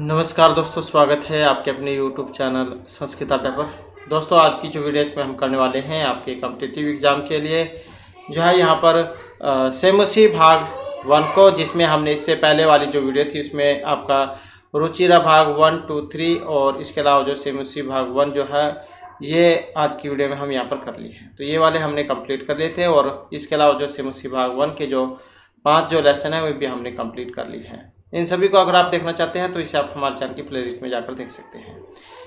नमस्कार दोस्तों, स्वागत है आपके अपने YouTube चैनल संस्कृत अड्डा पर। दोस्तों, आज की जो वीडियो इसमें हम करने वाले हैं आपके कॉम्पिटिटिव एग्ज़ाम के लिए जो है यहाँ पर सेमसी भाग 1 को, जिसमें हमने इससे पहले वाली जो वीडियो थी उसमें आपका रुचिरा भाग 1, 2, 3 और इसके अलावा जो सेमसी भाग 1 जो है ये आज की वीडियो में हम यहाँ पर कर लिए हैं। तो ये वाले हमने कंप्लीट कर लिए थे और इसके अलावा जो सेमसी भाग 1 के जो 5 जो लेसन है वो भी हमने कंप्लीट कर लिए हैं। इन सभी को अगर आप देखना चाहते हैं तो इसे आप हमारे चैनल की प्लेलिस्ट में जाकर देख सकते हैं।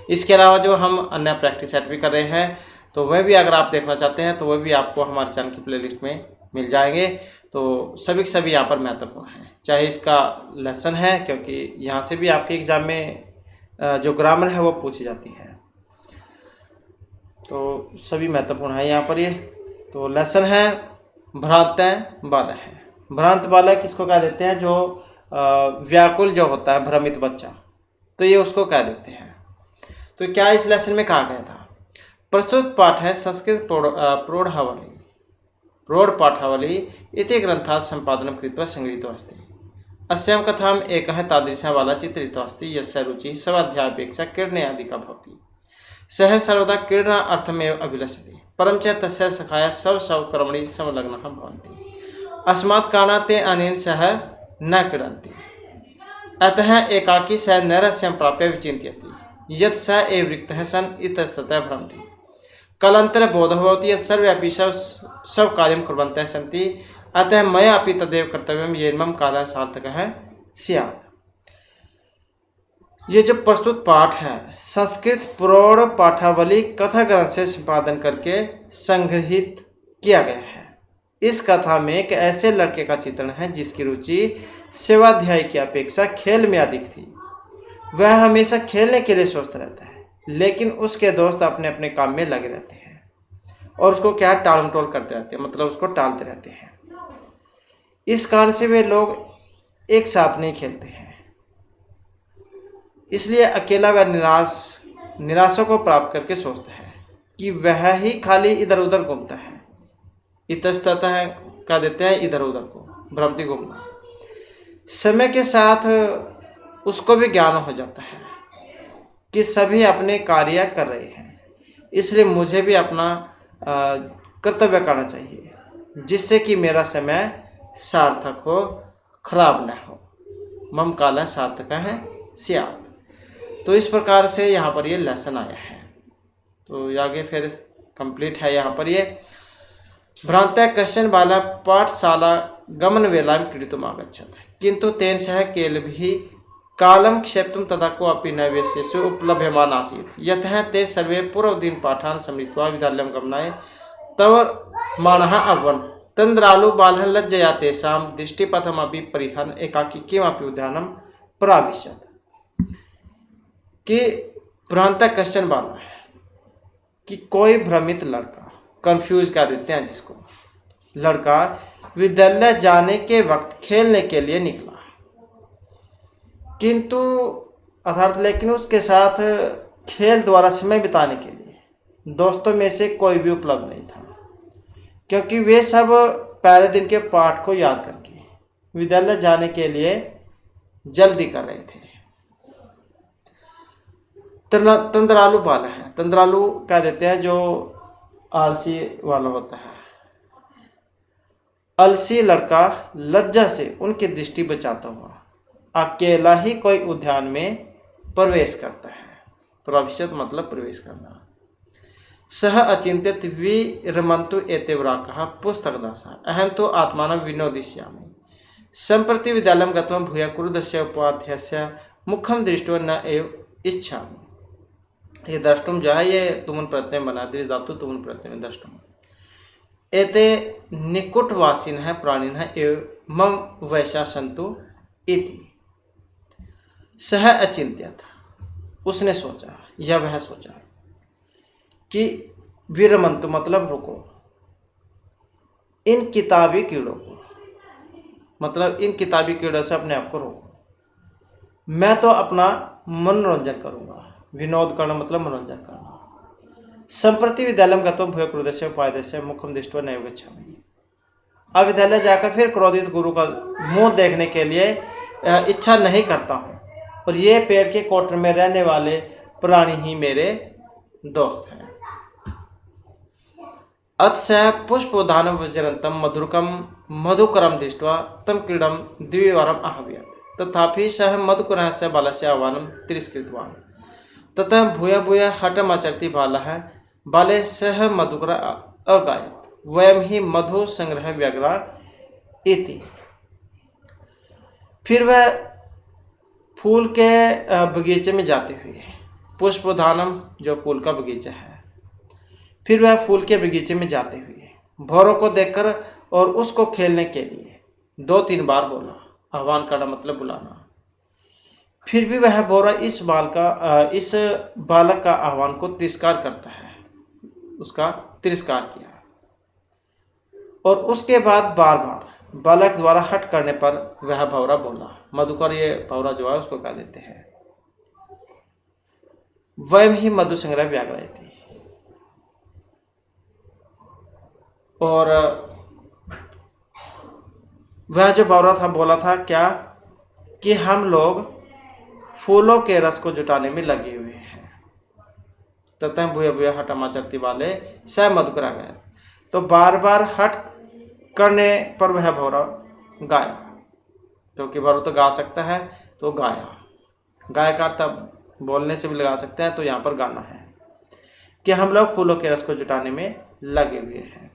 इसके अलावा जो हम अन्य प्रैक्टिस सेट भी कर रहे हैं तो वह भी अगर आप देखना चाहते हैं तो वह भी आपको हमारे चैनल की प्लेलिस्ट में मिल जाएंगे। तो सभी के सभी यहाँ पर महत्वपूर्ण हैं, चाहे इसका लेसन है क्योंकि यहाँ से भी आपके एग्ज़ाम में जो ग्रामर है वो पूछी जाती है, तो सभी महत्वपूर्ण है यहाँ पर ये। तो लेसन है भ्रांत बालक है। भ्रांत बालक किसको कह देते हैं? जो व्याकुल जो होता है, भ्रमित बच्चा, तो ये उसको कह देते हैं। तो क्या इस लेसन में कहा गया था? प्रस्तुत पाठ है संस्कृत प्रौढ़ पाठावली इति ग्रंथात् संपादनं कृत्वा संगृहीतो अस्ति। अस्यां कथाम् एकः तादृशः बालः चित्रितो अस्ति यस्य रुचिः स्वाध्यायापेक्षा क्रीडनादिका भवति। सः सर्वदा क्रीडनार्थमेव अभिलषति, परं च तस्य सखायः स्वस्व कर्मणि संलग्नाः भवन्ति। अस्मात् कारणात् ते अनेन सह न क्रीडन्ति। अतः एकाकी स नैरस्यं प्राप्य विचिन्तयति यत् स एव रिक्तः सन् इतस्ततः भ्रमति। कालान्तरे बोधः भवति यत् सर्वेऽपि स्वकार्यं कुर्वन्तः सन्ति, अतः मया अपि तदेव कर्तव्यं येन मम कालः सार्थकः स्यात्। ये जो प्रस्तुत पाठ है संस्कृत प्रौढ़ पाठावली कथा ग्रंथ से संपादन करके संग्रहित किया गया है। इस कथा में एक ऐसे लड़के का चित्रण है जिसकी रुचि सेवाध्याय की अपेक्षा खेल में अधिक थी। वह हमेशा खेलने के लिए स्वस्थ रहता है, लेकिन उसके दोस्त अपने अपने काम में लगे रहते हैं और उसको क्या टाल मटोल करते रहते हैं, मतलब उसको टालते रहते हैं। इस कारण से वे लोग एक साथ नहीं खेलते हैं, इसलिए अकेला वह निराशा को प्राप्त करके सोचता है कि वह ही खाली इधर उधर घूमता है। इतस्ततः कह देते हैं इधर उधर को, भ्रमती घूमना। समय के साथ उसको भी ज्ञान हो जाता है कि सभी अपने कार्य कर रहे हैं, इसलिए मुझे भी अपना कर्तव्य करना चाहिए जिससे कि मेरा समय सार्थक हो, खराब न हो। मम कालः सार्थकः स्यात्। तो इस प्रकार से यहाँ पर ये लेसन आया है। तो आगे फिर कंप्लीट है यहाँ पर ये। भ्रांतः कश्चन बालः पाठशाला गमनवेलां क्रीडितुम् आगच्छत्, किन्तु तेन सह केवलं कालं क्षेप्तुं तथा कोऽपि न विशेषो उपलभ्यमान् आसीत्। यतः ते सर्वे पूर्वदिन पाठान् स्मृत्वा विद्यालयं गमनाय तवमानः अभवन्। तन्द्रालु बालः लज्जया तेषां दृष्टिपथमपि परिहरन् एकाकी किमपि उद्यानं प्राविशत्। कि भ्रांतः कश्चन बालः है कि कोई भ्रमित लड़का, कंफ्यूज कर देते हैं जिसको, लड़का विद्यालय जाने के वक्त खेलने के लिए निकला, किंतु अर्थात लेकिन उसके साथ खेल द्वारा समय बिताने के लिए दोस्तों में से कोई भी उपलब्ध नहीं था, क्योंकि वे सब पहले दिन के पाठ को याद करके विद्यालय जाने के लिए जल्दी कर रहे थे। तंद्रालु बालः है, तंद्रालु कह देते हैं जो आलसी वाला होता है। आलसी लड़का लज्जा से उनकी दृष्टि बचाता हुआ अकेला ही कोई उद्यान में प्रवेश करता है। प्रविशत मतलब प्रवेश करना। सह अचिंत्यत विरमन्तु एते वराकः पुस्तकदासः अहं तु आत्मानं विनोदिष्यामि। सम्प्रति विद्यालयं गत्वा भूय क्रुद्धस्य उपाध्यक्षस्य मुखं दृष्ट्वा न एव इच्छामि। ये द्रष्टुम जो है ये तुमुन प्रत्यय बना, दृष्ट धातु तुमुन प्रत्यय में द्रष्टुम। एते निकुटवासिनः प्राणिनः एव मम वैशा सन्तु इति। सह अचिंत्यत, उसने सोचा या वह सोचा कि विरमन्तु मतलब रुको, इन किताबी कीड़ों को, मतलब इन किताबी कीड़ों से अपने आप को रोको। मैं तो अपना मनोरंजन करूँगा। विनोद करना मतलब मनोरंजन करना। संप्रति विद्यालय में गत्वा भूय क्रोधस्य उपाध्यक्षस्य मुखम दृष्ट्वा नैव गच्छामि। अब विद्यालय जाकर फिर क्रोधित गुरु का मुंह देखने के लिए इच्छा नहीं करता हूँ। और ये पेड़ के कोटर में रहने वाले प्राणी ही मेरे दोस्त हैं। अतस पुष्पोदानं वज्रन्तं मधुरकं मधुकरं दृष्ट्वा तं क्रीडं द्विवारम् आहवयत् तथापि सः मधुकरस्य बालस्य आह्वानं तिरस्कृतवान्। ततः भूय भूय हठमाचरति बालः बाले सह मधुकर अगायत् वयं ही मधु संग्रह व्यग्रा इति। फिर वह फूल के बगीचे में जाते हुए, पुष्पोदानम जो फूल का बगीचा है, फिर वह फूल के बगीचे में जाते हुए भौरों को देखकर और उसको खेलने के लिए 2-3 बार बोला। आह्वान करना मतलब बुलाना। फिर भी वह भौरा इस बालक का आह्वान को तिरस्कार करता है, उसका तिरस्कार किया। और उसके बाद बार बार बालक द्वारा हट करने पर वह भौरा बोला। मधुकर ये भौरा जो है उसको कह देते हैं। वयम ही मधु संग्रह व्याग्रह थी। और वह जो भौरा था बोला था क्या कि हम लोग फूलों के रस को जुटाने में लगे हुए हैं। ततः भूय भूय हठमाचरति वाले स मधुकर आ गए। तो बार बार हट करने पर वह भौरा गाया, क्योंकि भौरा तो गा सकता है तो गाया। गाय का अर्थ बोलने से भी लगा सकते हैं, तो यहाँ पर गाना है कि हम लोग फूलों के रस को जुटाने में लगे हुए हैं।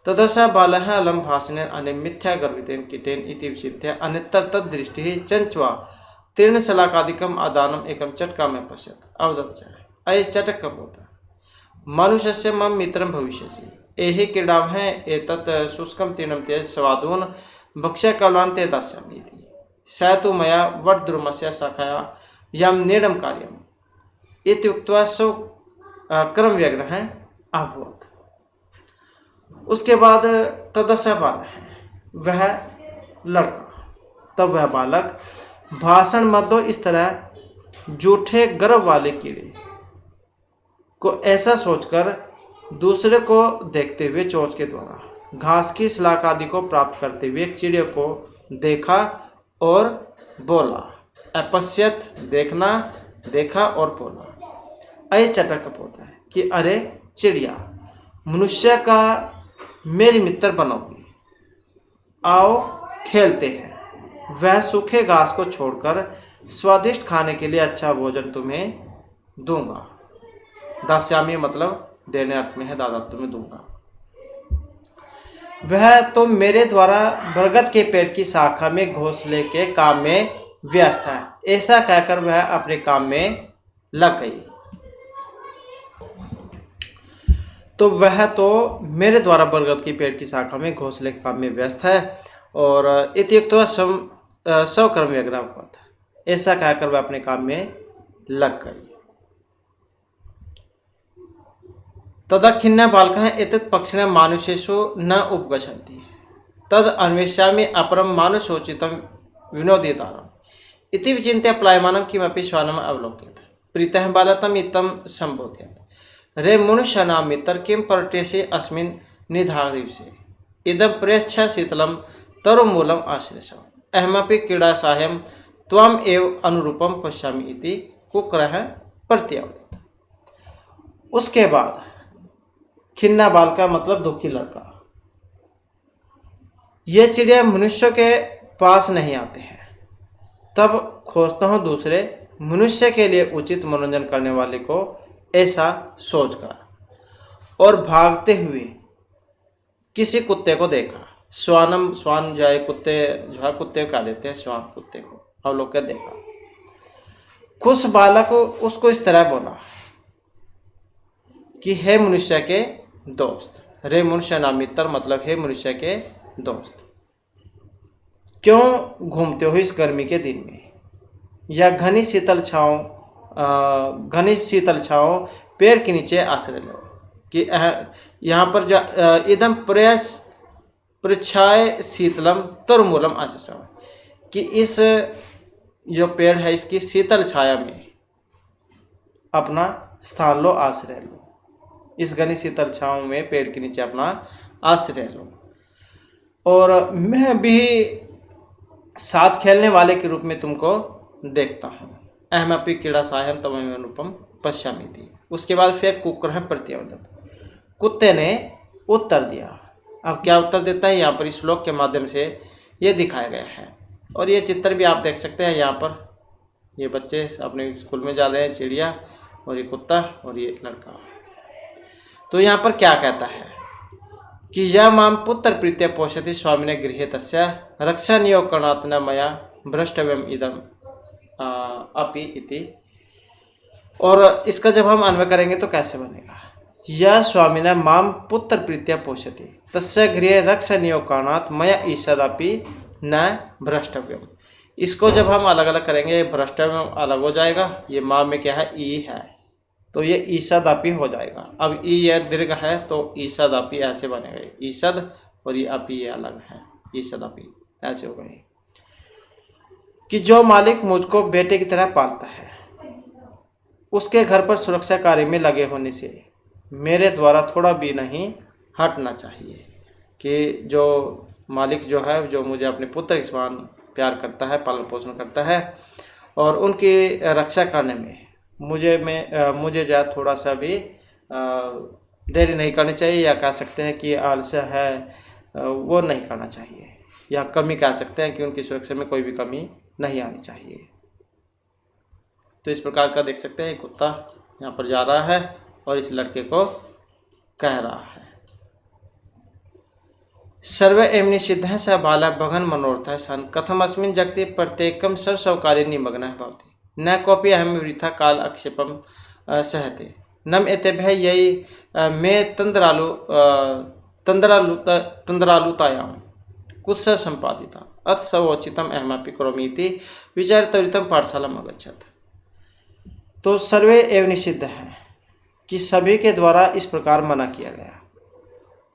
ततः स बालः अलम भाषणेन अनेन मिथ्या गर्वितेन कीटेन इति विचिन्त्य अन्यत्र तद्दृष्टिः चञ्च्वा तीर्णशलाकादिकम् आदानम् एकं चटका में पश्यत् अवदत् च अये चटक कपोत मनुष्यस्य मम मित्रं भविष्यसि एहि क्रीडामहे एतत् शुष्कं तीर्णं त्यज स्वादून् भक्ष्यकलान् ते दास्यामि इति। स तु मया वटद्रुमस्य शाखाया यं निर्णं कार्यम् इति उक्त्वा सौ क्रमव्यग्रः अभवत्। उसके बाद तदस बालः है वह लड़का, तब वह बालक भाषण मत दो इस तरह झूठे गर्व वाले कीड़े को ऐसा सोचकर दूसरे को देखते हुए चोंच के द्वारा घास की सलाख आदि को प्राप्त करते हुए चिड़ियों को देखा और बोला। अपश्यत देखना, देखा और बोला। अय चटक कपोता है कि अरे चिड़िया, मनुष्य का मेरी मित्र बनोगी, आओ खेलते हैं। वह सूखे घास को छोड़कर स्वादिष्ट खाने के लिए अच्छा भोजन तुम्हें दूंगा। दास्यामी मतलब देने अर्थ में है, दादा तुम्हें दूंगा। वह तो मेरे द्वारा बरगद के पेड़ की शाखा में घोंसले के काम में व्यस्त है। ऐसा कहकर वह अपने काम में लग गई। तो वह तो मेरे द्वारा बरगद के पेड़ की शाखा में घोंसले के काम में व्यस्त है। और इत्युक्त स्वकर्म व्यग्रह हुआ था। ऐसा कहकर वह अपने काम में लग गई। तदा खिन्न बालकः एतत् पक्षिणः मानुषेषु न उपगच्छन्ति तद अन्वेष्यामि अपरं मानुषोचितं विनोदितारम् इति विचिन्त्य प्लायमानं किमपि श्वानम् अवलोकयत्। प्रीतः बालः इत्थं सम्बोधयत्। रे मनुष्याणां मित्र किं पर्यटेषि अस्मिन् निधादिवसे इदं प्रेक्ष्य शीतलं तरुमूलम् आश्लेषम् अहमपि क्रीडासाहाय्यं त्वम् एव अनुरूपं पश्यामि इति कुक्रः प्रत्यवदत्। उसके बाद खिन्ना बाल का मतलब दुखी लड़का। ये चिड़िया मनुष्य के पास नहीं आते हैं, तब खोजता हूँ दूसरे मनुष्य के लिए उचित मनोरंजन करने वाले को, ऐसा सोचकर। और भागते हुए किसी कुत्ते को देखा। श्वानम, श्वान जो है कुत्ते, जो है कुत्ते को कह देते हैं, श्वान कुत्ते को अवलोक कर देखा। खुश बालक उसको इस तरह बोला कि हे मनुष्य के दोस्त। रे मनुष्य नाम मित्र मतलब हे मनुष्य के दोस्त, क्यों घूमते हो इस गर्मी के दिन में, या घनी शीतल छाओ पेड़ के नीचे आश्रय लो। कि यहाँ पर जो एकदम प्रच्छाय शीतलम तरुमूलम आश्रय, कि इस जो पेड़ है इसकी शीतल छाया में अपना स्थान लो, आश्रय लो। इस घनी शीतल छाँव में पेड़ के नीचे अपना आश्रय लो। और मैं भी साथ खेलने वाले के रूप में तुमको देखता हूँ। अहमपि क्रीड़ा सायं तममेव अनुपम पश्यामि थी। उसके बाद फिर कुक्रः प्रत्यवदत्, कुत्ते ने उत्तर दिया। अब क्या उत्तर देता है यहाँ पर इस श्लोक के माध्यम से ये दिखाया गया है। और ये चित्र भी आप देख सकते हैं। यहाँ पर ये बच्चे अपने स्कूल में जा रहे हैं, चिड़िया और ये कुत्ता और ये लड़का। तो यहाँ पर क्या कहता है कि यह माम पुत्र प्रीत्या पोषति स्वामिने गृहे तस्य रक्षा नियोग करणात् न मया भ्रष्टव्यम इदम अपि इति। और इसका जब हम अन्वय करेंगे तो कैसे बनेगा, यह स्वामिना माम पुत्र प्रीत्या पोषति तस्य गृहे रक्षा नियोग करणात् मया ईषदपि न भ्रष्टव्यम। इसको जब हम अलग अलग करेंगे भ्रष्टव्यम अलग हो जाएगा, ये माम में क्या है ई है तो ये ईषदपि हो जाएगा। अब ई यह दीर्घ है तो ईषदपि ऐसे बनेगा, ईषद और ये अपि ये अलग है, ईषदपि ऐसे हो गए कि जो मालिक मुझको बेटे की तरह पालता है उसके घर पर सुरक्षा कार्य में लगे होने से मेरे द्वारा थोड़ा भी नहीं हटना चाहिए। कि जो मालिक जो है, जो मुझे अपने पुत्र के समान प्यार करता है, पालन पोषण करता है और उनकी रक्षा करने में मुझे जो थोड़ा सा भी देरी नहीं करनी चाहिए, या कह सकते हैं कि आलस्य है वो नहीं करना चाहिए, या कमी कह सकते हैं कि उनकी सुरक्षा में कोई भी कमी नहीं आनी चाहिए। तो इस प्रकार का देख सकते हैं कुत्ता यहाँ पर जा रहा है और इस लड़के को कह रहा है। सर्वे एवं निषिद्धः स बालः भगन् मनोरथः सन कथमस्मिन् जगति प्रत्येकं सर्वकार्ये निमग्नः भवति न कोऽपि अहं वृथा काल आक्षेपं सहते नम एतेभ्यः ययि मे तन्द्रालुतायां कुत्स सम्पादिता अथ सवोचितम् अहमपि करोमि इति विचारत्वरितं पाठशालाम् अगच्छत्। तो सर्वे एवं निषिद्ध है कि सभी के द्वारा इस प्रकार मना किया गया।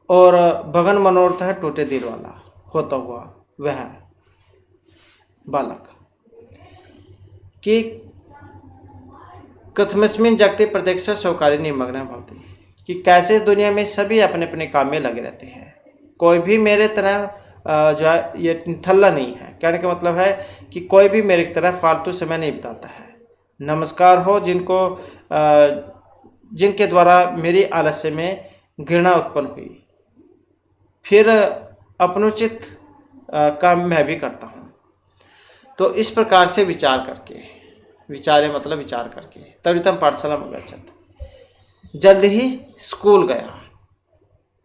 और भगन मनोरथ है टूटे दिल वाला होता हुआ वह बालक कि कथमस्मिन जगते प्रत्यक्ष स्वकार्य निमग्न भवति, कि कैसे दुनिया में सभी अपने अपने काम में लगे रहते हैं, कोई भी मेरे तरह जो है ये ठल्ला नहीं है। कहने का मतलब है कि कोई भी मेरे तरह फालतू समय नहीं बिताता है। नमस्कार हो जिनके द्वारा मेरी आलस्य में घृणा उत्पन्न हुई, फिर अपनुचित काम मैं भी करता हूँ। तो इस प्रकार से विचार करके, विचारे मतलब विचार करके त्वरितं पाठशाला में अगच्छत्, जल्द ही स्कूल गया।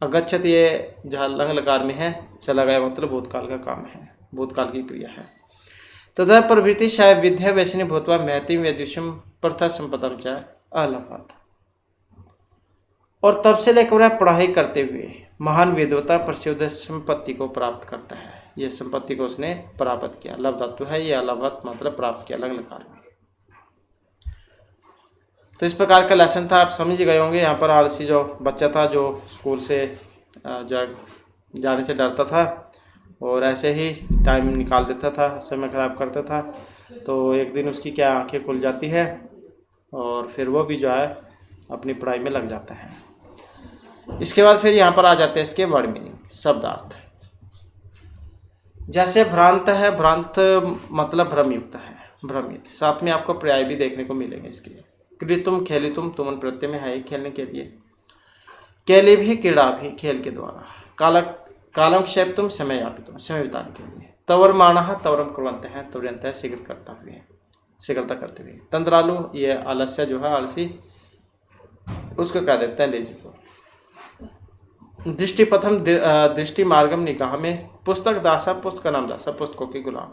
अगच्छत् ये जहाँ लंग लकार में है, चला गया मतलब भूतकाल का काम है, भूतकाल की क्रिया है। तथा प्रवृत्ति शायद विद्या वैष्णवी भूतवा महती वेदिशम प्रथा संपदम च अलभत। और तब से लेकर वह पढ़ाई करते हुए महान विद्वता प्रसिद्ध संपत्ति को प्राप्त करता है। यह संपत्ति को उसने प्राप्त किया, लभ धातु है, यह अलभत मतलब प्राप्त किया लंग लकार में। तो इस प्रकार का लेसन था, आप समझ गए होंगे। यहाँ पर आलसी जो बच्चा था जो स्कूल से जाने से डरता था और ऐसे ही टाइम निकाल देता था, समय खराब करता था, तो एक दिन उसकी क्या आंखें खुल जाती है और फिर वो भी जो है अपनी पढ़ाई में लग जाता है। इसके बाद फिर यहाँ पर आ जाते हैं इसके वर्ड मीनिंग, शब्दार्थ। जैसे भ्रांत है, भ्रांत मतलब भ्रमयुक्त है, भ्रमित। साथ में आपको पर्याय भी देखने को मिलेंगे इसके लिए। क्रीतुम खेलितुम, तुमन प्रत्यय में है खेलने के लिए, केली भी क्रीड़ा भी खेल के द्वारा, कालम क्षेप तुम समय यापितुम समय बिताने के लिए, तवर मानः तवरम कुर्वन्तः है, त्वरयन्त है शीघ्रता करते हुए। तंद्रालु ये आलस्य जो है आलसी, उसको कह देते हैं लेजी को। दृष्टिपथम दृष्टि मार्गम निगाह में, पुस्तक दासा पुस्तक नाम दासा पुस्तकों के गुलाम।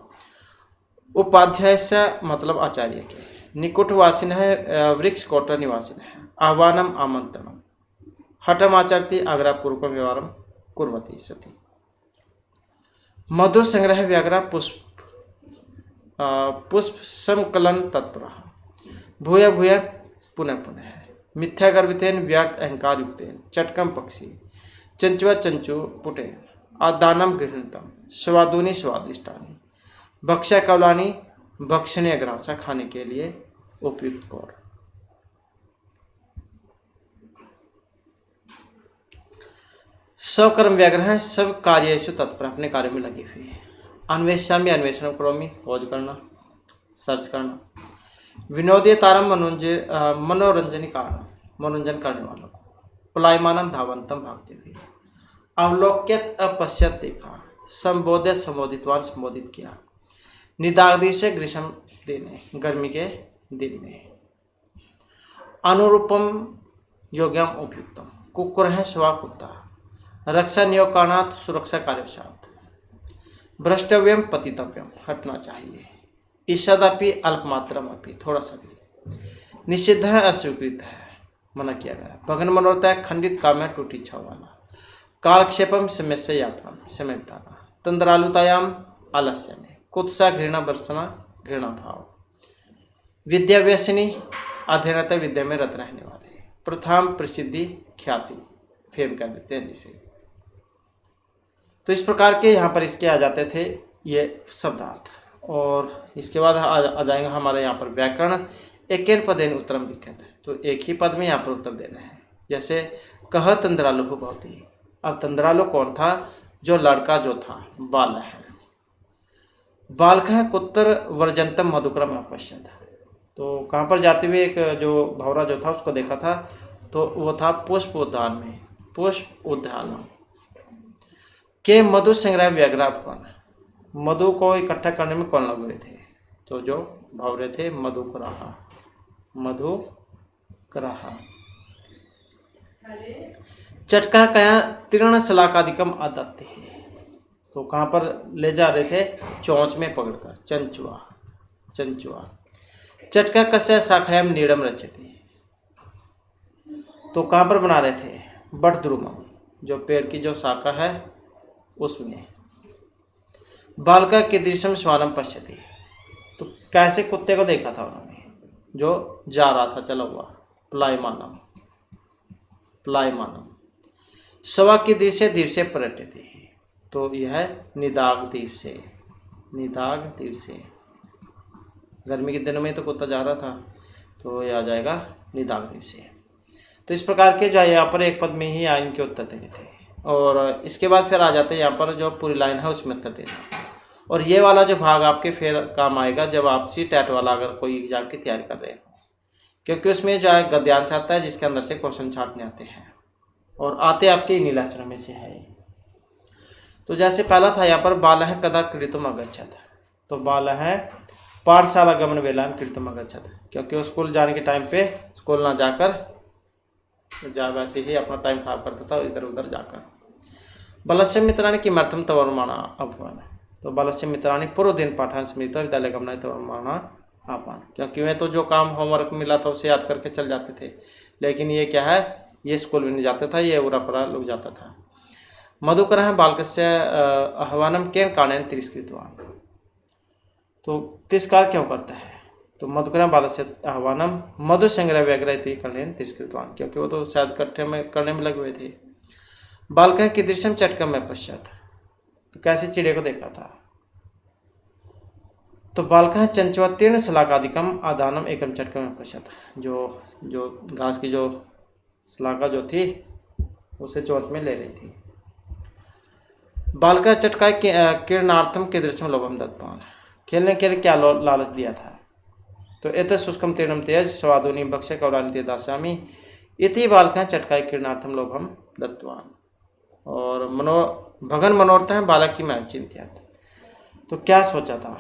उपाध्याय से मतलब आचार्य के। निकुटवासिन है वृक्ष कोट निवासिन है। आह्वानम आमंत्रणम, हठम आचरती आग्रह पूर्वकम व्यवहारम कुर्वती सती। मधु संग्रह व्याग्रह पुष्प संकलन तत्पर, भूय भूय पुनः पुनः है। मिथ्या गर्भितेन व्यर्थ अहंकार युक्तेन, चटकम पक्षी चंचुआ चंचु पुटेन, आदानम गृहणतम, स्वादुनी स्वादिष्टानी, भक्ष्य कौलानी भक्षणीय ग्रासा, खाने के लिए उपयुक्त कौर। स्वकर्म व्याग्रह, सब कार्येषु तत्पर, अपने कार्य में लगी हुई है। अन्वेषामि अन्वेषण करोमि, खोज करना। सर्च करना। विनोदीय तारम मनोरंजनी कारण, मनोरंजन करने वालों को। पलायमानम धावंतम, भागते हुए। अवलोक्यत अपश्यत, देखा। संबोधित संबोधितवान, संबोधित किया। निदाग्धि से ग्रीष्म दिन में, गर्मी के दिन में। अनुरूपम योग्यम उपयुक्तम, कुकुर है स्वा कुत्ता। रक्षा नियोग कारणात्, सुरक्षा कार्यवशात। भ्रष्टव्यम पतितव्यम, हटना चाहिए। ईषदपि अल्पमात्रम अपि, थोड़ा सा भी। निषिद्ध है, अस्वीकृत है, मना किया गया। भगन मनोरथ है, खंडित काम है, टूटी इच्छा वाला। कालक्षेपम, समय से यापनम, समय बिताना। तंद्रालुतायाम, आलस्य में। कुत्सा, घृणा बरसना, घृणा भाव। विद्या व्यसनी, अध्ययनता, विद्या में रत रहने वाले। प्रथम प्रसिद्धि, ख्याति, फेम कर देते हैं जिसे। तो इस प्रकार के यहाँ पर इसके आ जाते थे ये शब्दार्थ। और इसके बाद आ जाएंगे हमारे यहाँ पर व्याकरण। एकेन पदेन उत्तरम लिखित, तो एक ही पद में यहाँ पर उत्तर दे रहे हैं। जैसे कह तंद्रालु भवति, अब तंद्रालु कौन था? जो लड़का जो था, बाल है। बालक कुत्र वर्जंतम मधुक्रम अपश्यत, तो कहाँ पर जाते हुए एक जो भौरा जो था उसको देखा था, तो वो था पुष्प उद्यान में, पुष्प उद्यान के। मधु संग्रह व्याघ्रा कौन, मधु को इकट्ठा करने में कौन लगे थे? तो जो भौरे थे, मधुकराहा, मधुकराहा। चटका कया तीर्ण शलाकादिकम आदत्ते है, तो कहाँ पर ले जा रहे थे? चोंच में पकड़कर, चंचुआ, चंचुआ। चटका कस्य शाखायाम नीड़म रचते, तो कहाँ पर बना रहे थे? बट द्रुमम, जो पेड़ की जो शाखा है उसमें। बालका के दृश्यम श्वानम पश्यति, तो कैसे कुत्ते को देखा था उन्होंने? जो जा रहा था, चला हुआ। प्लायमानम, प्लायमानम। सवा की दृश्य दिवसे पर्यटते, तो यह है निदाग दिवसे, निदाग दिवसे। गर्मी के दिनों में तो कुत्ता जा रहा था, तो यह आ जाएगा निदाग दिवसे। तो इस प्रकार के जो यहाँ पर एक पद में ही आइन के उत्तर देने थे। और इसके बाद फिर आ जाते हैं यहाँ पर जो पूरी लाइन है उसमें उत्तर देना। और ये वाला जो भाग आपके फिर काम आएगा जब आप सी टैट वाला अगर कोई एग्जाम की तैयारी कर रहे हैं, क्योंकि उसमें जो है गद्यांश आता है जिसके अंदर से क्वेश्चन छाटने आते हैं, और आते आपके इन्हीं लक्षणों में से है। तो जैसे पहला था यहाँ पर बाल है कदा क्रीतुम अगच्छत, तो बाल है पाठशाला गमन वेला में क्रीतुम अगच्छत, क्योंकि वो स्कूल जाने के टाइम पे स्कूल ना जाकर वैसे ही अपना टाइम खराब करता था इधर उधर जाकर। बलस्य मित्राणि किमर्थम तवर्माणा अभवन्, तो बलस्य मित्राणि पूर्व दिन पाठान स्मृत्वा विद्यालय गमनाय तवर्माणा आपान, क्योंकि वे तो जो काम होमवर्क मिला था उसे याद करके चल जाते थे, लेकिन ये क्या है, ये स्कूल में नहीं जाता था, ये उरा परा लोग जाता था। मधुकर बालकस्य आह्वानम केन कारणेन तिरस्कृतवान, तो तिरस्कार क्यों करता है? तो मधुकर बालस्य आह्वानम मधु संग्रह व्याघ्र कारणेन तिरस्कृतवान, क्योंकि वो तो शायद कट्ठे में करने में लगे हुए थे। बालक की दृश्यम चटकम में पश्चात, तो कैसे चिड़े को देखा था? तो बालक चंचुआ तीर्ण शलाकादिकम आदानम एकम चटकम में पश्चात, जो घास की जो शलाका जो थी उसे चोंच में ले रही थी। बालका चटका किरणार्थम के दृश्य में लोभम दत्तवान, खेलने के लिए क्या लालच दिया था? तो एत शुष्कम तीर्णम तेज स्वादुनी बक्ष कौरानी दास्यामी इति बालका चटकाय किरणार्थम लोभम दत्तवान। और भगन मनोरथ है बालक की मैं चिंतित, तो क्या सोचा था?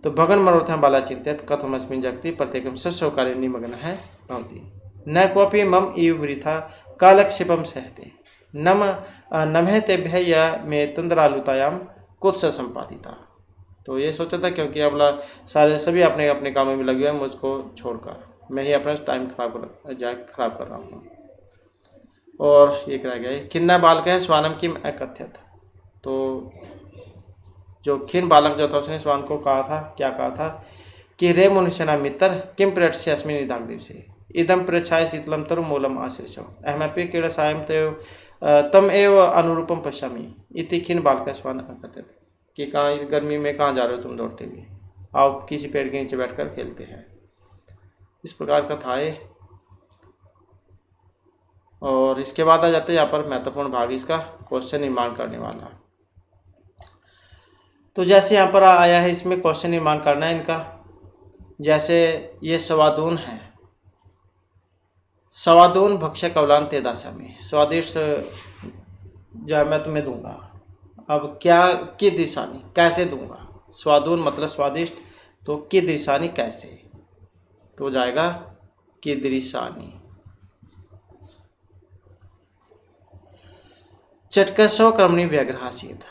तो भगन मनोरथ है बाला चिंतित कथमस्मिन् जगति प्रत्येकम सस्वकार्य निमग्न है भवति न कोपि मम इव वृथा कालक्षेपम सहते नमहे तेभ्य या में तंद्रालुतायाम कुत्स संपादिता। तो ये सोचा था क्योंकि अब सारे सभी अपने अपने कामों में लगे हुए हैं, मुझको छोड़कर मैं ही अपना टाइम खराब कर रहा हूँ। और ये कहा गया खिन्ना बालक है स्वानम किम अकथ्यत, तो जो खिन बालक जो था उसने स्वान को कहा था, क्या कहा था कि रे मनुष्यना मित्र किम प्रेक्षे अस्मिन् निदाग दिवसे इदम प्रेक्षाय शीतलम तरु मूलम आशीर्षो अहमपि क्रीड़ासायं तम एव अनुरूपम पश्यामि इति खिन बालक स्वान अकथ्यत, कि कहाँ इस गर्मी में कहाँ जा रहे हो तुम दौड़ते हुए, आओ किसी पेड़ के नीचे बैठकर खेलते हैं। इस प्रकार का था ये। और इसके बाद आ जाते हैं यहाँ पर महत्वपूर्ण भाग इसका क्वेश्चन निर्माण करने वाला। तो जैसे यहाँ पर आया है, इसमें क्वेश्चन निर्माण करना है इनका। जैसे ये स्वादून है, स्वादून भक्ष्य कवलान तेदासा में, स्वादिष्ट जो मैं तुम्हें दूंगा। अब क्या की दिशानी, कैसे दूंगा। स्वादून मतलब स्वादिष्ट, तो की दिशानी कैसे, तो हो जाएगा की दिशानी। चटकसो क्रमणी व्याघ्रासीत,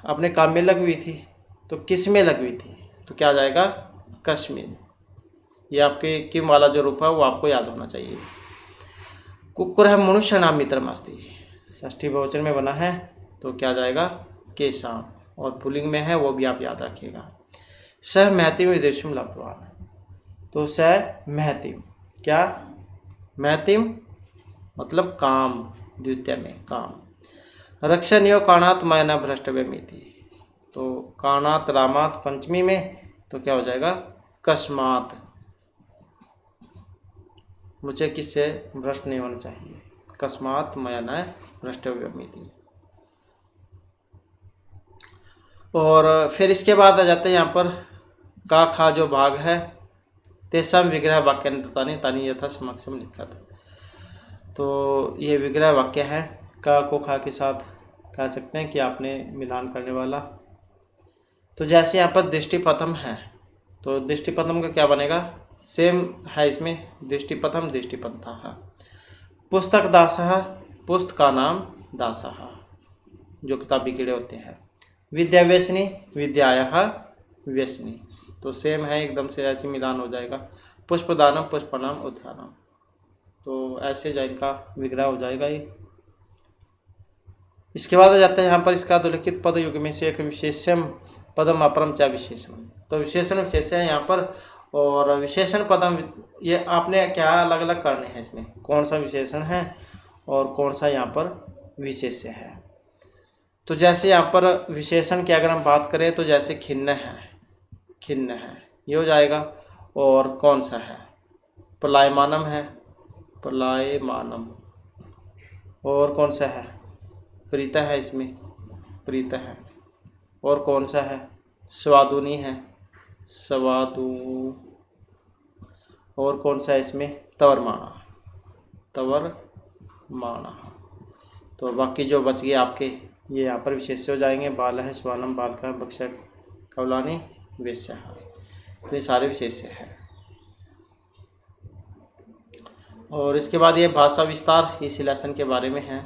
अपने काम में लगी हुई थी, तो किस में लगी हुई थी, तो क्या आ जाएगा कश्मीर। ये आपके किम वाला जो रूप है वो आपको याद होना चाहिए। कुकुर है मनुष्य नाम मित्र मस्ती, षष्ठी बहुवचन में बना है, तो क्या आ जाएगा केशाम, और पुल्लिंग में है वो भी आप याद रखिएगा। सह महतिम विदेशम लब्धवान, तो सह महतिम, क्या महतिम मतलब काम, द्वितीय में काम। रक्षणीय काणात मयना भ्रष्टव्यमिति, तो काणात रामात पंचमी में, तो क्या हो जाएगा कस्मात, मुझे किससे भ्रष्ट नहीं होना चाहिए, कस्मात मयना भ्रष्टव्यमिति। और फिर इसके बाद आ जाते हैं यहाँ पर का खा जो भाग है, तेसम विग्रह वाक्य तानी तानी यथा समक्षम लिखा था। तो ये विग्रह वाक्य है, का को खा के साथ कह सकते हैं कि आपने मिलान करने वाला। तो जैसे यहाँ पर दृष्टिपथम है, तो दृष्टिपथम का क्या बनेगा, सेम है इसमें, दृष्टिपथम दृष्टिपंथा। पुस्तक दासः, पुस्तक का नाम दासः, जो किताबी कीड़े होते हैं। विद्या व्यसनी, विद्याया व्यसनी, तो सेम है एकदम से, ऐसे मिलान हो जाएगा। पुष्पदानम पुष्पनाम उद्यानम, तो ऐसे जो इनका विग्रह हो जाएगा ये। इसके बाद आ जाता है यहाँ पर इसका अधोलिखित पद युग में से एक विशेषम पदम अपरम चा विशेषण, तो विशेषण विशेषण है यहाँ पर, और विशेषण पदम ये आपने क्या अलग अलग करने हैं इसमें, कौन सा विशेषण है और कौन सा यहाँ पर विशेष्य है। तो जैसे यहाँ पर विशेषण की अगर हम बात करें, तो जैसे खिन्न है, खिन्न है ये हो जाएगा, और कौन सा है पलायमानम है, पलायमानम, और कौन सा है प्रीता है, इसमें प्रीता है, और कौन सा है स्वादुनी है, स्वादु, और कौन सा है इसमें तवरमाणा, तवरमाणा। तो बाकी जो बच गए आपके ये यहाँ पर विशेष हो जाएंगे, बाल है स्वानम, बाल का बक्शा कवलानी वेश्य, तो ये सारे विशेष हैं। और इसके बाद ये भाषा विस्तार इस लेसन के बारे में है।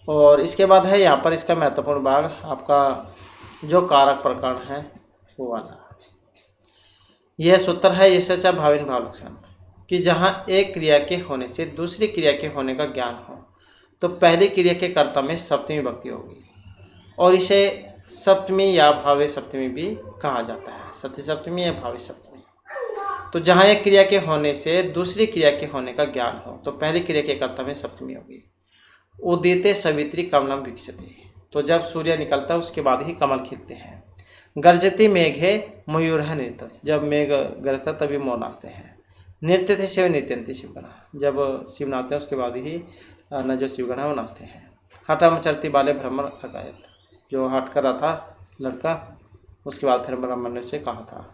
और इसके बाद है यहाँ पर इसका महत्वपूर्ण भाग आपका जो कारक प्रकरण है वो वाला। यह सूत्र है यशचा भाविन भाव लक्षण, कि जहाँ एक क्रिया के होने से दूसरी क्रिया के होने का ज्ञान हो, तो पहली क्रिया के कर्ता में सप्तमी विभक्ति होगी, और इसे सप्तमी या भावे सप्तमी भी कहा जाता है, सती सप्तमी या भावे सप्तमी। तो जहाँ एक क्रिया के होने से दूसरी क्रिया के होने का ज्ञान हो, तो पहली क्रिया के कर्ता में सप्तमी होगी। उदिते सवित्री कमलम विकसते, तो जब सूर्य निकलता है उसके बाद ही कमल खिलते हैं। गर्जती मेघे मयूर नृत्य, जब मेघ गरजता तभी मोर नाचते हैं। नृत्य थे शिव नृत्यंती शिवगणा, जब शिव नाचते हैं उसके बाद ही न जो शिवगणा वो नाचते हैं। हठम चरती बाले भ्रमण अगायत, जो हट कर रहा था लड़का उसके बाद फिर ब्राह्मण ने उसे कहा था।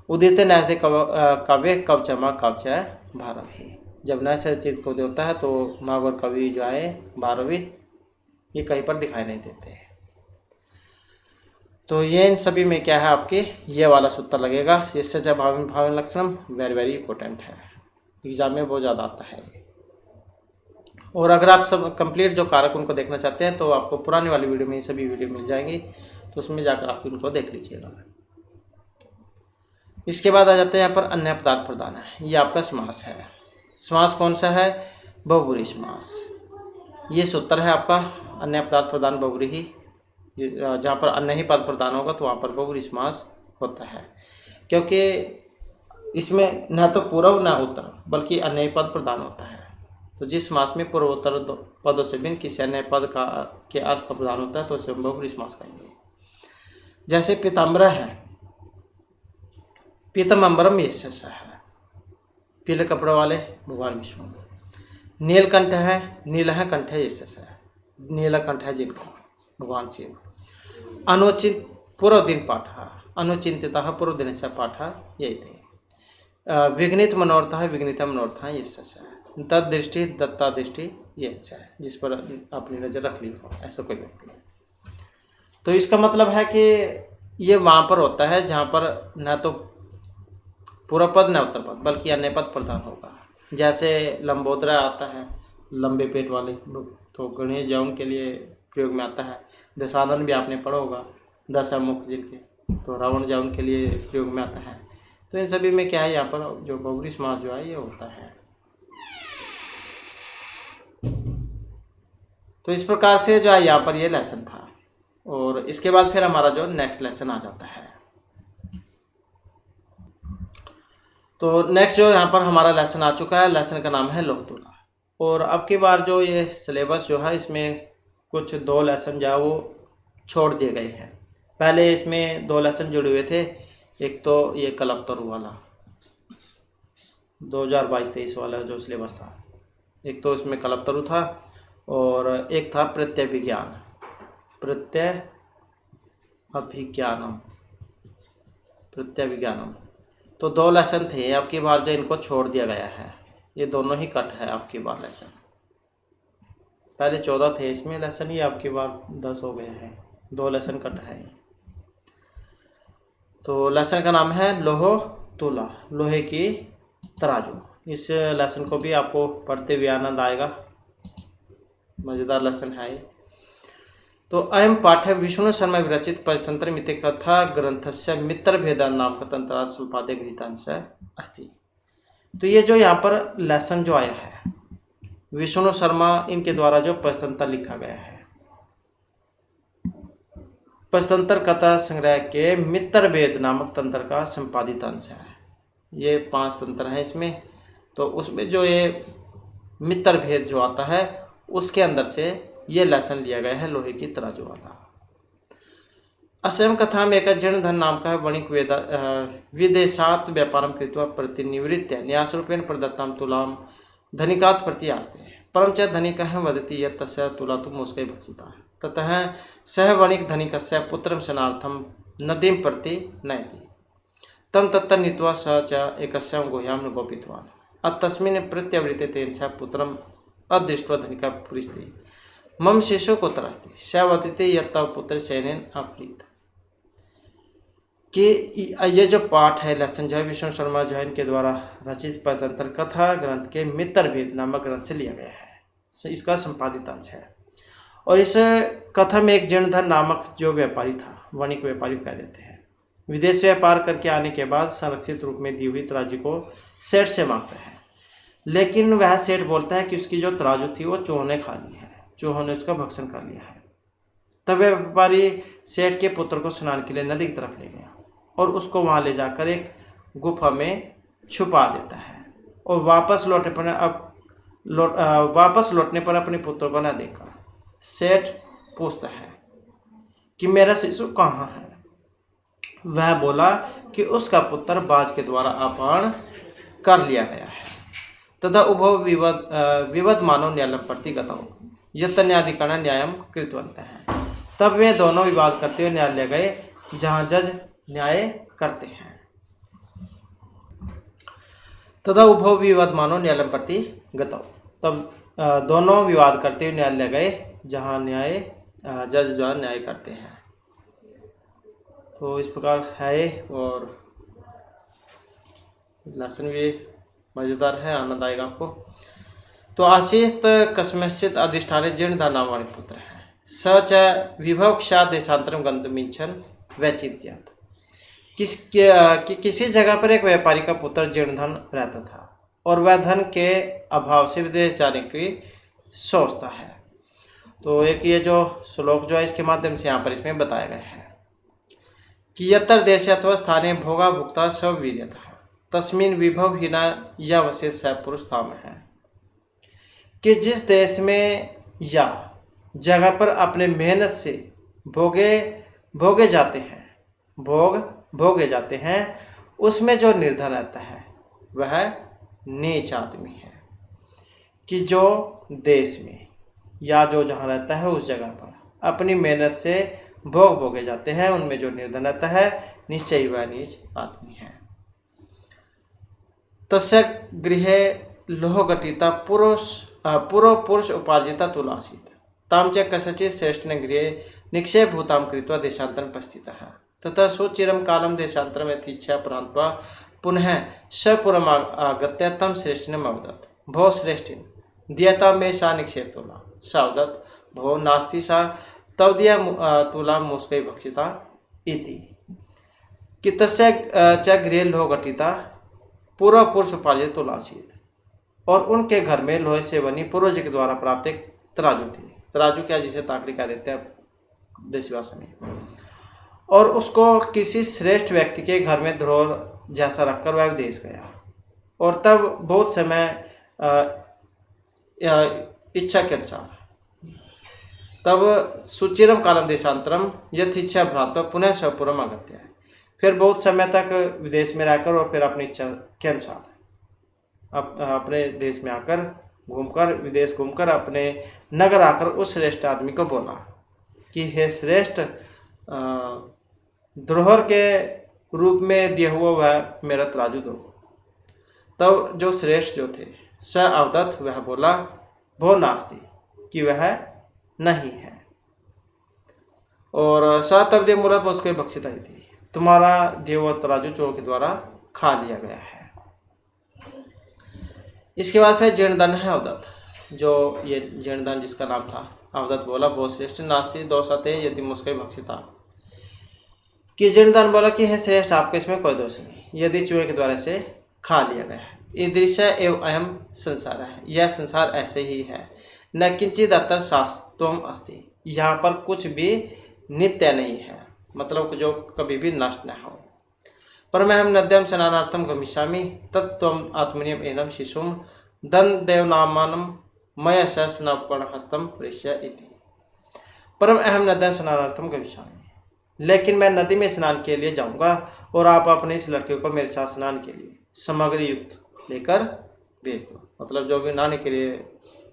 उदित नैसे काव्य कब चमा कब चय भारव ही, जब नए से चित्त को देता है तो माघ और कवि जो आए भारवी ये कहीं पर दिखाई नहीं देते। तो ये इन सभी में क्या है आपके ये वाला सूत्र लगेगा, इससे जब भावन लक्षणम वेरी इंपॉर्टेंट है, एग्जाम में बहुत ज़्यादा आता है। और अगर आप सब कंप्लीट जो कारक उनको देखना चाहते हैं तो आपको पुरानी वाली वीडियो में ये सभी वीडियो मिल जाएंगी, तो उसमें जाकर आप उनको देख लीजिएगा। इसके बाद आ जाते हैं यहाँ पर अन्य पदार्थ प्रदान है, ये आपका समास है। समास कौन सा है, बहुब्रीहि समास। ये सूत्र है आपका अन्य पदार्थ प्रदान बहुब्रीहि, जहाँ पर अन्य ही पद प्रदान होगा तो वहाँ पर बहुब्रीहि समास होता है, क्योंकि इसमें न तो पूर्व न उत्तर बल्कि अन्य ही पद प्रदान होता है। तो जिस समास में पूर्वोत्तर पदों से भिन्न किसी अन्य पद का के अर्थ का प्रदान होता है तो उसे हम बहुब्रीहि समास कहेंगे। जैसे पीताम्बर है, पीतम अम्बरम यश है, पीले कपड़े वाले भगवान विष्णु। नीलकंठ है, नील है कंठ है यश है, नीलकंठ है जिनका भगवान शिव। पूर्व दिन पाठ, अनुचिंतितः पूर्व दिन से पाठ, यही थे। विघ्नित मनोरथ विघ्निता मनोरथ, ये सच है। दत्त दृष्टि दत्ता दृष्टि, ये अच्छा है, जिस पर अपनी नज़र रख ली हो ऐसा कोई व्यक्ति। तो इसका मतलब है कि ये वहाँ पर होता है जहाँ पर न तो पूर्व पद न उत्तर पद बल्कि अन्य पद प्रधान होगा। जैसे लंबोदरा आता है, लंबे पेट वाले, तो गणेश जी के लिए प्रयोग में आता है। दशानन भी आपने पढ़ा होगा, दशमुख जिनके, तो रावण जी के लिए प्रयोग में आता है। तो इन सभी में क्या है, यहाँ पर जो बहुब्री समास जो है ये होता है। तो इस प्रकार से जो है यहाँ पर ये लेसन था। और इसके बाद फिर हमारा जो नेक्स्ट लेसन आ जाता है। तो नेक्स्ट जो यहाँ पर हमारा लेसन आ चुका है, लेसन का नाम है लोह तुला। और अब की बार जो ये सिलेबस जो है इसमें कुछ 2 लेसन जो है वो छोड़ दिए गए हैं। पहले इसमें 2 लेसन जुड़े हुए थे, एक तो ये कल्पतरु वाला 2022-23 वाला जो सिलेबस था, एक तो इसमें कल्पतरु था और एक था प्रत्यय विज्ञान, प्रत्यय अभिज्ञानम, प्रत्यय विज्ञानम। तो 2 लेसन थे, अब की बार जो इनको छोड़ दिया गया है, ये दोनों ही कट है अब की बार लेसन। पहले 14 थे इसमें लेसन, ये अब की बार 10 हो गए हैं, 2 लेसन कट है। तो लेसन का नाम है लोह तुला, लोहे की तराजू। इस लेसन को भी आपको पढ़ते हुए आनंद आएगा, मज़ेदार लेसन है ये। तो अयम पाठ विष्णु शर्मा विरचित पंचतंत्र मिति कथा ग्रंथस्य मित्रभेदा नाम का तंत्र संपादक गीतांश अस्ति। तो ये जो यहाँ पर लेसन जो आया है विष्णु शर्मा इनके द्वारा जो पंचतंत्र लिखा गया है, पंचतंत्र कथा संग्रह के मित्रभेद नामक तंत्र का संपादित अंश है। ये 5 तंत्र हैं इसमें। तो उसमें जो ये मित्रभेद जो आता है उसके अंदर से ये लेसन लिया गया है, लोहे की तराजू वाला। अस्यम कथा में एक जीर्ण धन नाम का है वणिक विदेशात व्यापारम कृत्वा प्रतिनिवृत्य न्यासरूपेण प्रदत्ताम तुलाम धनिकात प्रति आस्ते परम च धनिकः वदति यत् तस्य तुला तु मुस्कै भक्षिता ततः सह वणिक धनिकस्य पुत्रं शनार्थं नदीं प्रति नयति तम तत्र नीत्वा स च एकस्यां गुह्यां गोपितवान् अतस्मिन् प्रत्यवृते तेन स पुत्रम् अदृष्ट्वा धनिका पुरिस्ति मम शिशु कुत्रास्ति स वदति यत् तव पुत्र शयनेन अपीत। कि ये जो पाठ है लेसन जो है विष्णु शर्मा जो है इनके द्वारा रचित पंचतंत्र कथा ग्रंथ के मित्रभेद नामक ग्रंथ से लिया गया है, इसका संपादित अंश है। और इस कथा में एक जीर्णधर नामक जो व्यापारी था, वणिक व्यापारी कह देते हैं, विदेश व्यापार करके आने के बाद संरक्षित रूप में दी हुई तराजू को सेठ से मांगता है, लेकिन वह सेठ बोलता है कि उसकी जो तराजू थी वो चूहों ने खा ली है, चूहों ने उसका भक्षण कर लिया है। तब वह व्यापारी सेठ के पुत्र को स्नान के लिए नदी की तरफ ले गया और उसको वहाँ ले जाकर एक गुफा में छुपा देता है और वापस लौटने पर अपने पुत्र को न देखा सेठ पूछता है कि मेरा शिशु कहाँ है। वह बोला कि उसका पुत्र बाज के द्वारा अपहरण कर लिया गया है। तथा उभव विवद मानव न्यायालय प्रति गतौ यत्न्याधिकरण न्यायम कृतवन्तः है। तब वे दोनों विवाद करते हुए न्यायालय गए जहाँ जज न्याय करते हैं। तथा उभव विवाद मानो न्यायालय प्रति गतौ, तब दोनों विवाद करते हुए न्यायालय गए जहाँ जज जो न्याय करते हैं। तो इस प्रकार है और लेसन भी मजेदार है, आनंद आएगा आपको। तो आशीत कस्मश्चित अधिष्ठाने जीर्णधर नामवाणी पुत्र है स च विभक्षा देशांतरम गंतुमिच्छन वैचित्यात्। किसी जगह पर एक व्यापारी का पुत्र जीर्णधन रहता था और वह धन के अभाव से विदेश जाने की सोचता है। तो एक ये जो श्लोक जो है इसके माध्यम से यहाँ पर इसमें बताया गया है कि यत्र देश अथवा स्थानीय भोगा भुक्ता सब वीर्यतः तस्मिन विभव हीना या वशित स पुरुष धाम है। कि जिस देश में या जगह पर अपने मेहनत से भोगे जाते हैं उसमें जो निर्धन रहता है वह नीच आदमी है। कि जो देश में या जो जहाँ रहता है उस जगह पर अपनी मेहनत से भोग भोगे जाते हैं, उनमें जो निर्धन रहता है निश्चय वह नीच आदमी है। तस्य गृहे लोहघटिता पूर्व पुरुष उपार्जिता तुलासीत ताम च कसचित् श्रेष्ठ गृहे निक्षेप भूताम कृत्वा देशांतरं प्रस्थितः ततः सुचिरं कालं देशांतरं यथेच्छया प्रान्त्वा पुनः सपुरम् आगत्य तं श्रेष्ठिनम् अवदत् भो श्रेष्ठिन् दीयतां मे सा निक्षेपतुला स अवदत् भो नास्ति सा तव दिया तुला मुस्कै भक्षिता इति कि तस्य च गृहे लोहघटिता पूर्व पुरुष उपार्जित तुलासीत और उनके घर में लोहे से बनी पूर्वज के द्वारा प्राप्त एक तराजू थी। तराजू क्या, जिसे ताकड़ी कह देते हैं देसी भाषा में। और उसको किसी श्रेष्ठ व्यक्ति के घर में धरोहर जैसा रखकर वह विदेश गया और तब बहुत समय इच्छा के अनुसार तब सुचिरम कालम देशांतरम यथ इच्छा भ्रांत पुनः स्वपुरम आगत्य फिर बहुत समय तक विदेश में रहकर और फिर अपनी इच्छा के अनुसार अपने देश में आकर घूमकर विदेश घूमकर अपने नगर आकर उस श्रेष्ठ आदमी को बोला कि हे श्रेष्ठ, धरोहर के रूप में दिया हुआ वह मेरा तराजू दो। तब जो श्रेष्ठ जो थे स अवदत्त वह बोला भो नास्ति कि वह नहीं है। और स तब दे मूलत मुझको भक्षित आई थी, तुम्हारा दिया हुआ तराजू चोरों के द्वारा खा लिया गया है। इसके बाद फिर जीर्णधन है अवदत्त, जो ये जीर्णधन जिसका नाम था अवदत्त बोला भो श्रेष्ठ नास्ति दोष आते यदि मुझको भक्षिता कि जीर्णधन बोला कि है श्रेष्ठ आपके इसमें कोई दोष नहीं यदि चूहे के द्वारा से खा लिया गया है। ईदृश एवं अहम संसार है, यह संसार ऐसे ही है। न किंचित अतर शास्त्रम अस्ति, यहाँ पर कुछ भी नित्य नहीं है, मतलब जो कभी भी नष्ट न हो। परमहम नद्यम स्नानार्थम गमिष्यामि तत्त्वम आत्मनियम एनम शिशुम धन देवनामानम मय स्नापकर्ण हस्तम प्रेष्य इति। परम अहम नद्यम स्नानार्थम गमिष्यामि, लेकिन मैं नदी में स्नान के लिए जाऊंगा और आप अपने इस लड़के को मेरे साथ स्नान के लिए सामग्री युक्त लेकर भेज दो, मतलब जो भी नहाने के लिए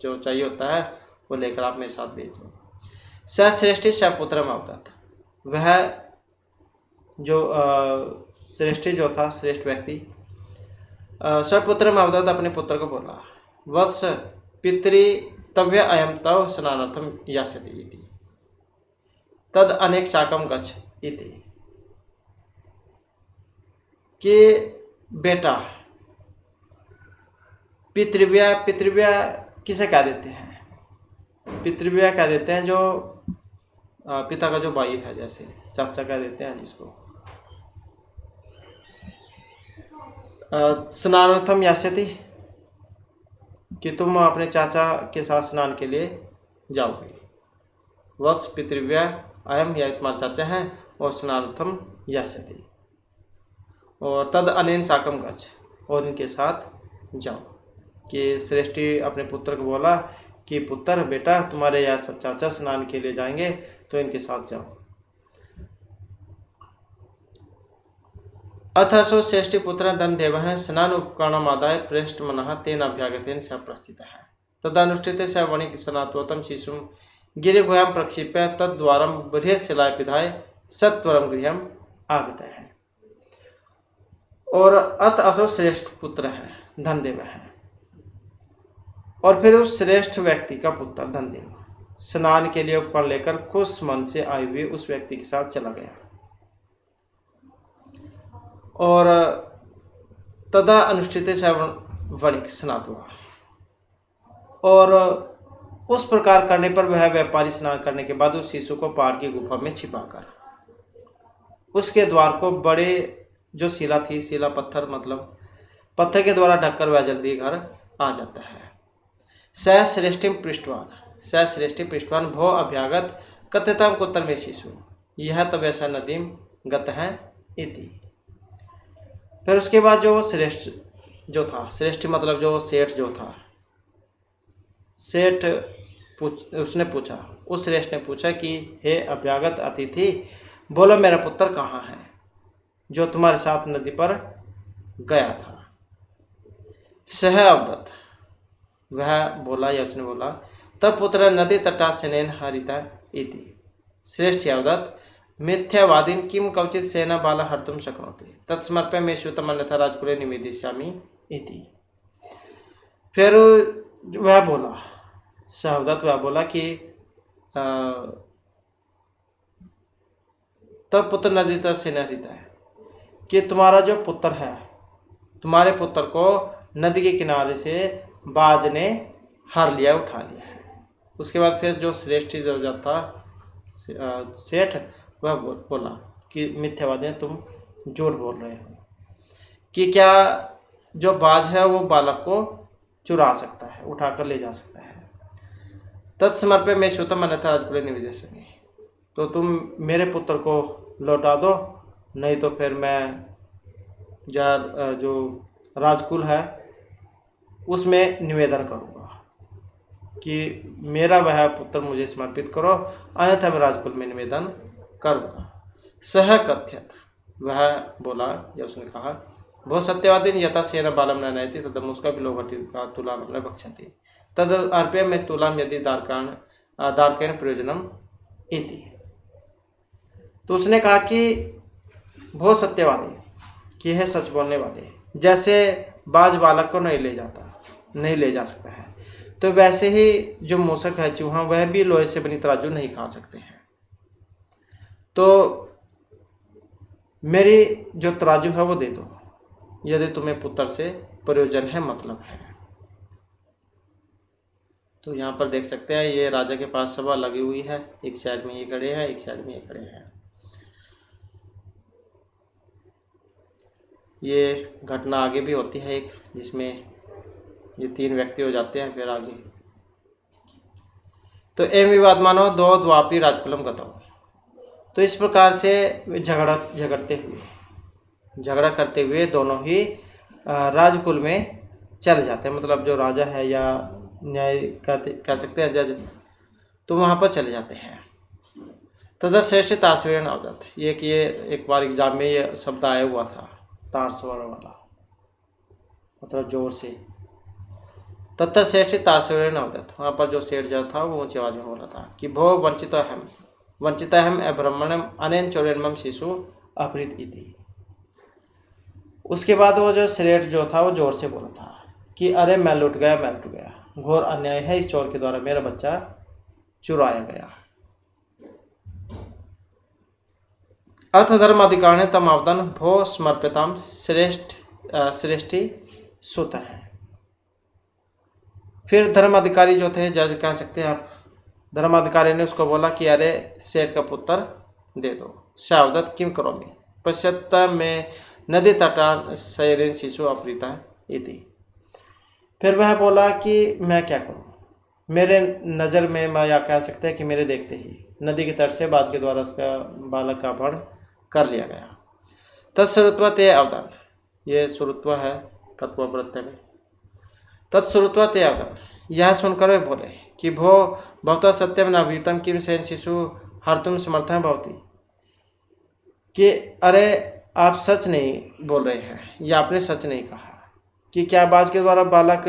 जो चाहिए होता है वो लेकर आप मेरे साथ भेज दो। स श्रेष्ठी स पुत्रम अवदत्त, वह जो श्रेष्ठी जो था श्रेष्ठ व्यक्ति सपुत्रम अवदत्त अपने पुत्र को बोला वत्स पितृ तव्य अयम तव स्नानार्थम यास्यति इति तद अनेक शाकम गच्छ इति कि बेटा पितृव्य किसे कह देते हैं? पितृव्य कह देते हैं जो पिता का जो भाई है, जैसे चाचा कह देते हैं जिसको। स्नानार्थम यास्यति कि तुम अपने चाचा के साथ स्नान के लिए जाओगे। वत्स पितृव्य अयम, या तुम्हारा चाचा है, और स्नानार्थम यास्यति और तद अनेन साकम गच्छ, और इनके साथ जाओ। कि श्रेष्ठी अपने पुत्र को बोला कि पुत्र बेटा तुम्हारे यहाँ सब चाचा स्नान के लिए जाएंगे तो इनके साथ जाओ। अथसो श्रेष्ठी पुत्र धन देव स्नान उपकरण आदाय प्रेष्ठ मन तेन अभ्यागतेन स प्रस्थित है तदनुष्ठित स वणिक स्नात्वतम शिशुम गिरिगुह्याम प्रक्षिप्य तद्वारम बृहत् शिलाय पिधाय सत्वरम गृहम आगत है। और अत असो श्रेष्ठ पुत्र है, धनदेव है। और फिर उस श्रेष्ठ व्यक्ति का पुत्र धनदेव स्नान के लिए उपकरण लेकर खुश मन से आए हुए उस व्यक्ति के साथ चला गया। और तदा अनुष्ठित वणिक स्नात हुआ, और उस प्रकार करने पर वह व्यापारी स्नान करने के बाद उस शिशु को पहाड़ की गुफा में छिपाकर उसके द्वार को बड़े जो शिला थी, शिला पत्थर मतलब पत्थर के द्वारा ढककर वह जल्दी घर आ जाता है। स श्रेष्ठि पृष्ठवान भो अभ्यागत कथ्यताम कुत्तर में शिशु यह तब ऐसा नदीम गत है इति। फिर उसके बाद जो श्रेष्ठ जो था, श्रेष्ठ मतलब जो सेठ जो था, सेठ उसने पूछा, उस श्रेष्ठ ने पूछा कि हे अभ्यागत अतिथि, बोलो मेरा पुत्र कहाँ है जो तुम्हारे साथ नदी पर गया था? सह अवदत्त, वह बोला या उसने बोला तब पुत्र नदी तटा स्नेन हरिता इति। श्रेष्ठ अवदत्त मिथ्यावादीन किम कवचित सेना बाला हर्तुम शक्नोति तत्समर्प्य में श्रुतम अन्यथा राजकुले निवेदिष्यामि इति। फिर वह बोला, शाहवदत्त वह बोला कि तब पुत्र नदी तट से नहरीता है कि तुम्हारा जो पुत्र है, तुम्हारे पुत्र को नदी के किनारे से बाज ने हर लिया, उठा लिया है। उसके बाद फिर जो श्रेष्ठ जो था सेठ, वह बोला कि मिथ्यावादी तुम झूठ बोल रहे हो कि क्या जो बाज है वो बालक को चुरा सकता है, उठा कर ले जा सकता है। तत्समर्प्य में श्रुतम अन्यथा राजकुले निवेदिष्यामि, तो तुम मेरे पुत्र को लौटा दो, नहीं तो फिर मैं जो राजकुल है उसमें निवेदन करूँगा कि मेरा वह पुत्र मुझे समर्पित करो, अन्यथा मैं राजकुल में निवेदन करूँगा। सह कथ्यत, वह बोला, जब उसने कहा, बहुत सत्यवादी यथा सेना बालम न नयति तदम उसका भी लोभटी का तुला मतलब भक्षति तद अर्प्य में तुलाम यदि दारकेण प्रयोजनम इति। तो उसने कहा कि बहुत सत्यवादी कि है सच बोलने वाले, जैसे बाज बालक को नहीं ले जा सकता है, तो वैसे ही जो मूषक है चूहा, वह भी लोहे से बनी तराजू नहीं खा सकते हैं। तो मेरी जो तराजू है वो दे दो, यदि तुम्हें पुत्र से प्रयोजन है, मतलब है। तो यहाँ पर देख सकते हैं ये राजा के पास सभा लगी हुई है, एक साइड में ये खड़े हैं, एक साइड में ये खड़े हैं। ये घटना आगे भी होती है एक, जिसमें ये 3 व्यक्ति हो जाते हैं फिर आगे। तो एम विवाद मानो दो द्वापी राजकुलम गतौ। तो इस प्रकार से झगड़ा करते हुए दोनों ही राजकुल में चले जाते हैं, मतलब जो राजा है या न्याय कह सकते हैं जज, तो वहाँ पर चले जाते हैं। तथा श्रेष्ठ तारस्वरेण अवदत्, ये कि ये एक बार एग्जाम में ये शब्द आया हुआ था, तारस्वर वाला, मतलब जोर से। तथा श्रेष्ठ तारस्वरेण अवदत्, वहाँ पर जो सेठ जो था वो ऊंची आवाज में बोला था कि भो वंचितोऽहम् अब्रह्मण्यम् अनेन चोरेण मम शिशु अपहृत इति। उसके बाद वो जो श्रेष्ठ जो था वो जोर से बोला था कि अरे मैं लुट गया, घोर अन्याय है, इस चोर के द्वारा मेरा बच्चा चुराया गया। अथ धर्माधिकार तम आवदन भो समर्पिताम श्रेष्ठी सुत है। फिर धर्माधिकारी जो थे, जज कह सकते हैं आप, धर्माधिकारी ने उसको बोला कि अरे सेठ का पुत्र दे दो। सावदत्त किम करोमि पश्चात में नदी तटान शयरेण शिशु अपहृता इति। फिर वह बोला कि मैं क्या करूं, मेरे नज़र में, मैं या कह सकते हैं कि मेरे देखते ही नदी के तट से बाज के द्वारा उसका बालक का अपहरण कर लिया गया। तत्सुरुत्व ते अवदान, ये सुरुत्व है तत्व प्रत्यय में। तत्सुरुत्व ते अवदान, यह सुनकर वे बोले कि भो भवतः सत्यम नाभीतम किम सेन शिशु हर्तुम समर्थः भवति, कि अरे आप सच नहीं बोल रहे हैं, या आपने सच नहीं कहा कि क्या बाज के द्वारा बालक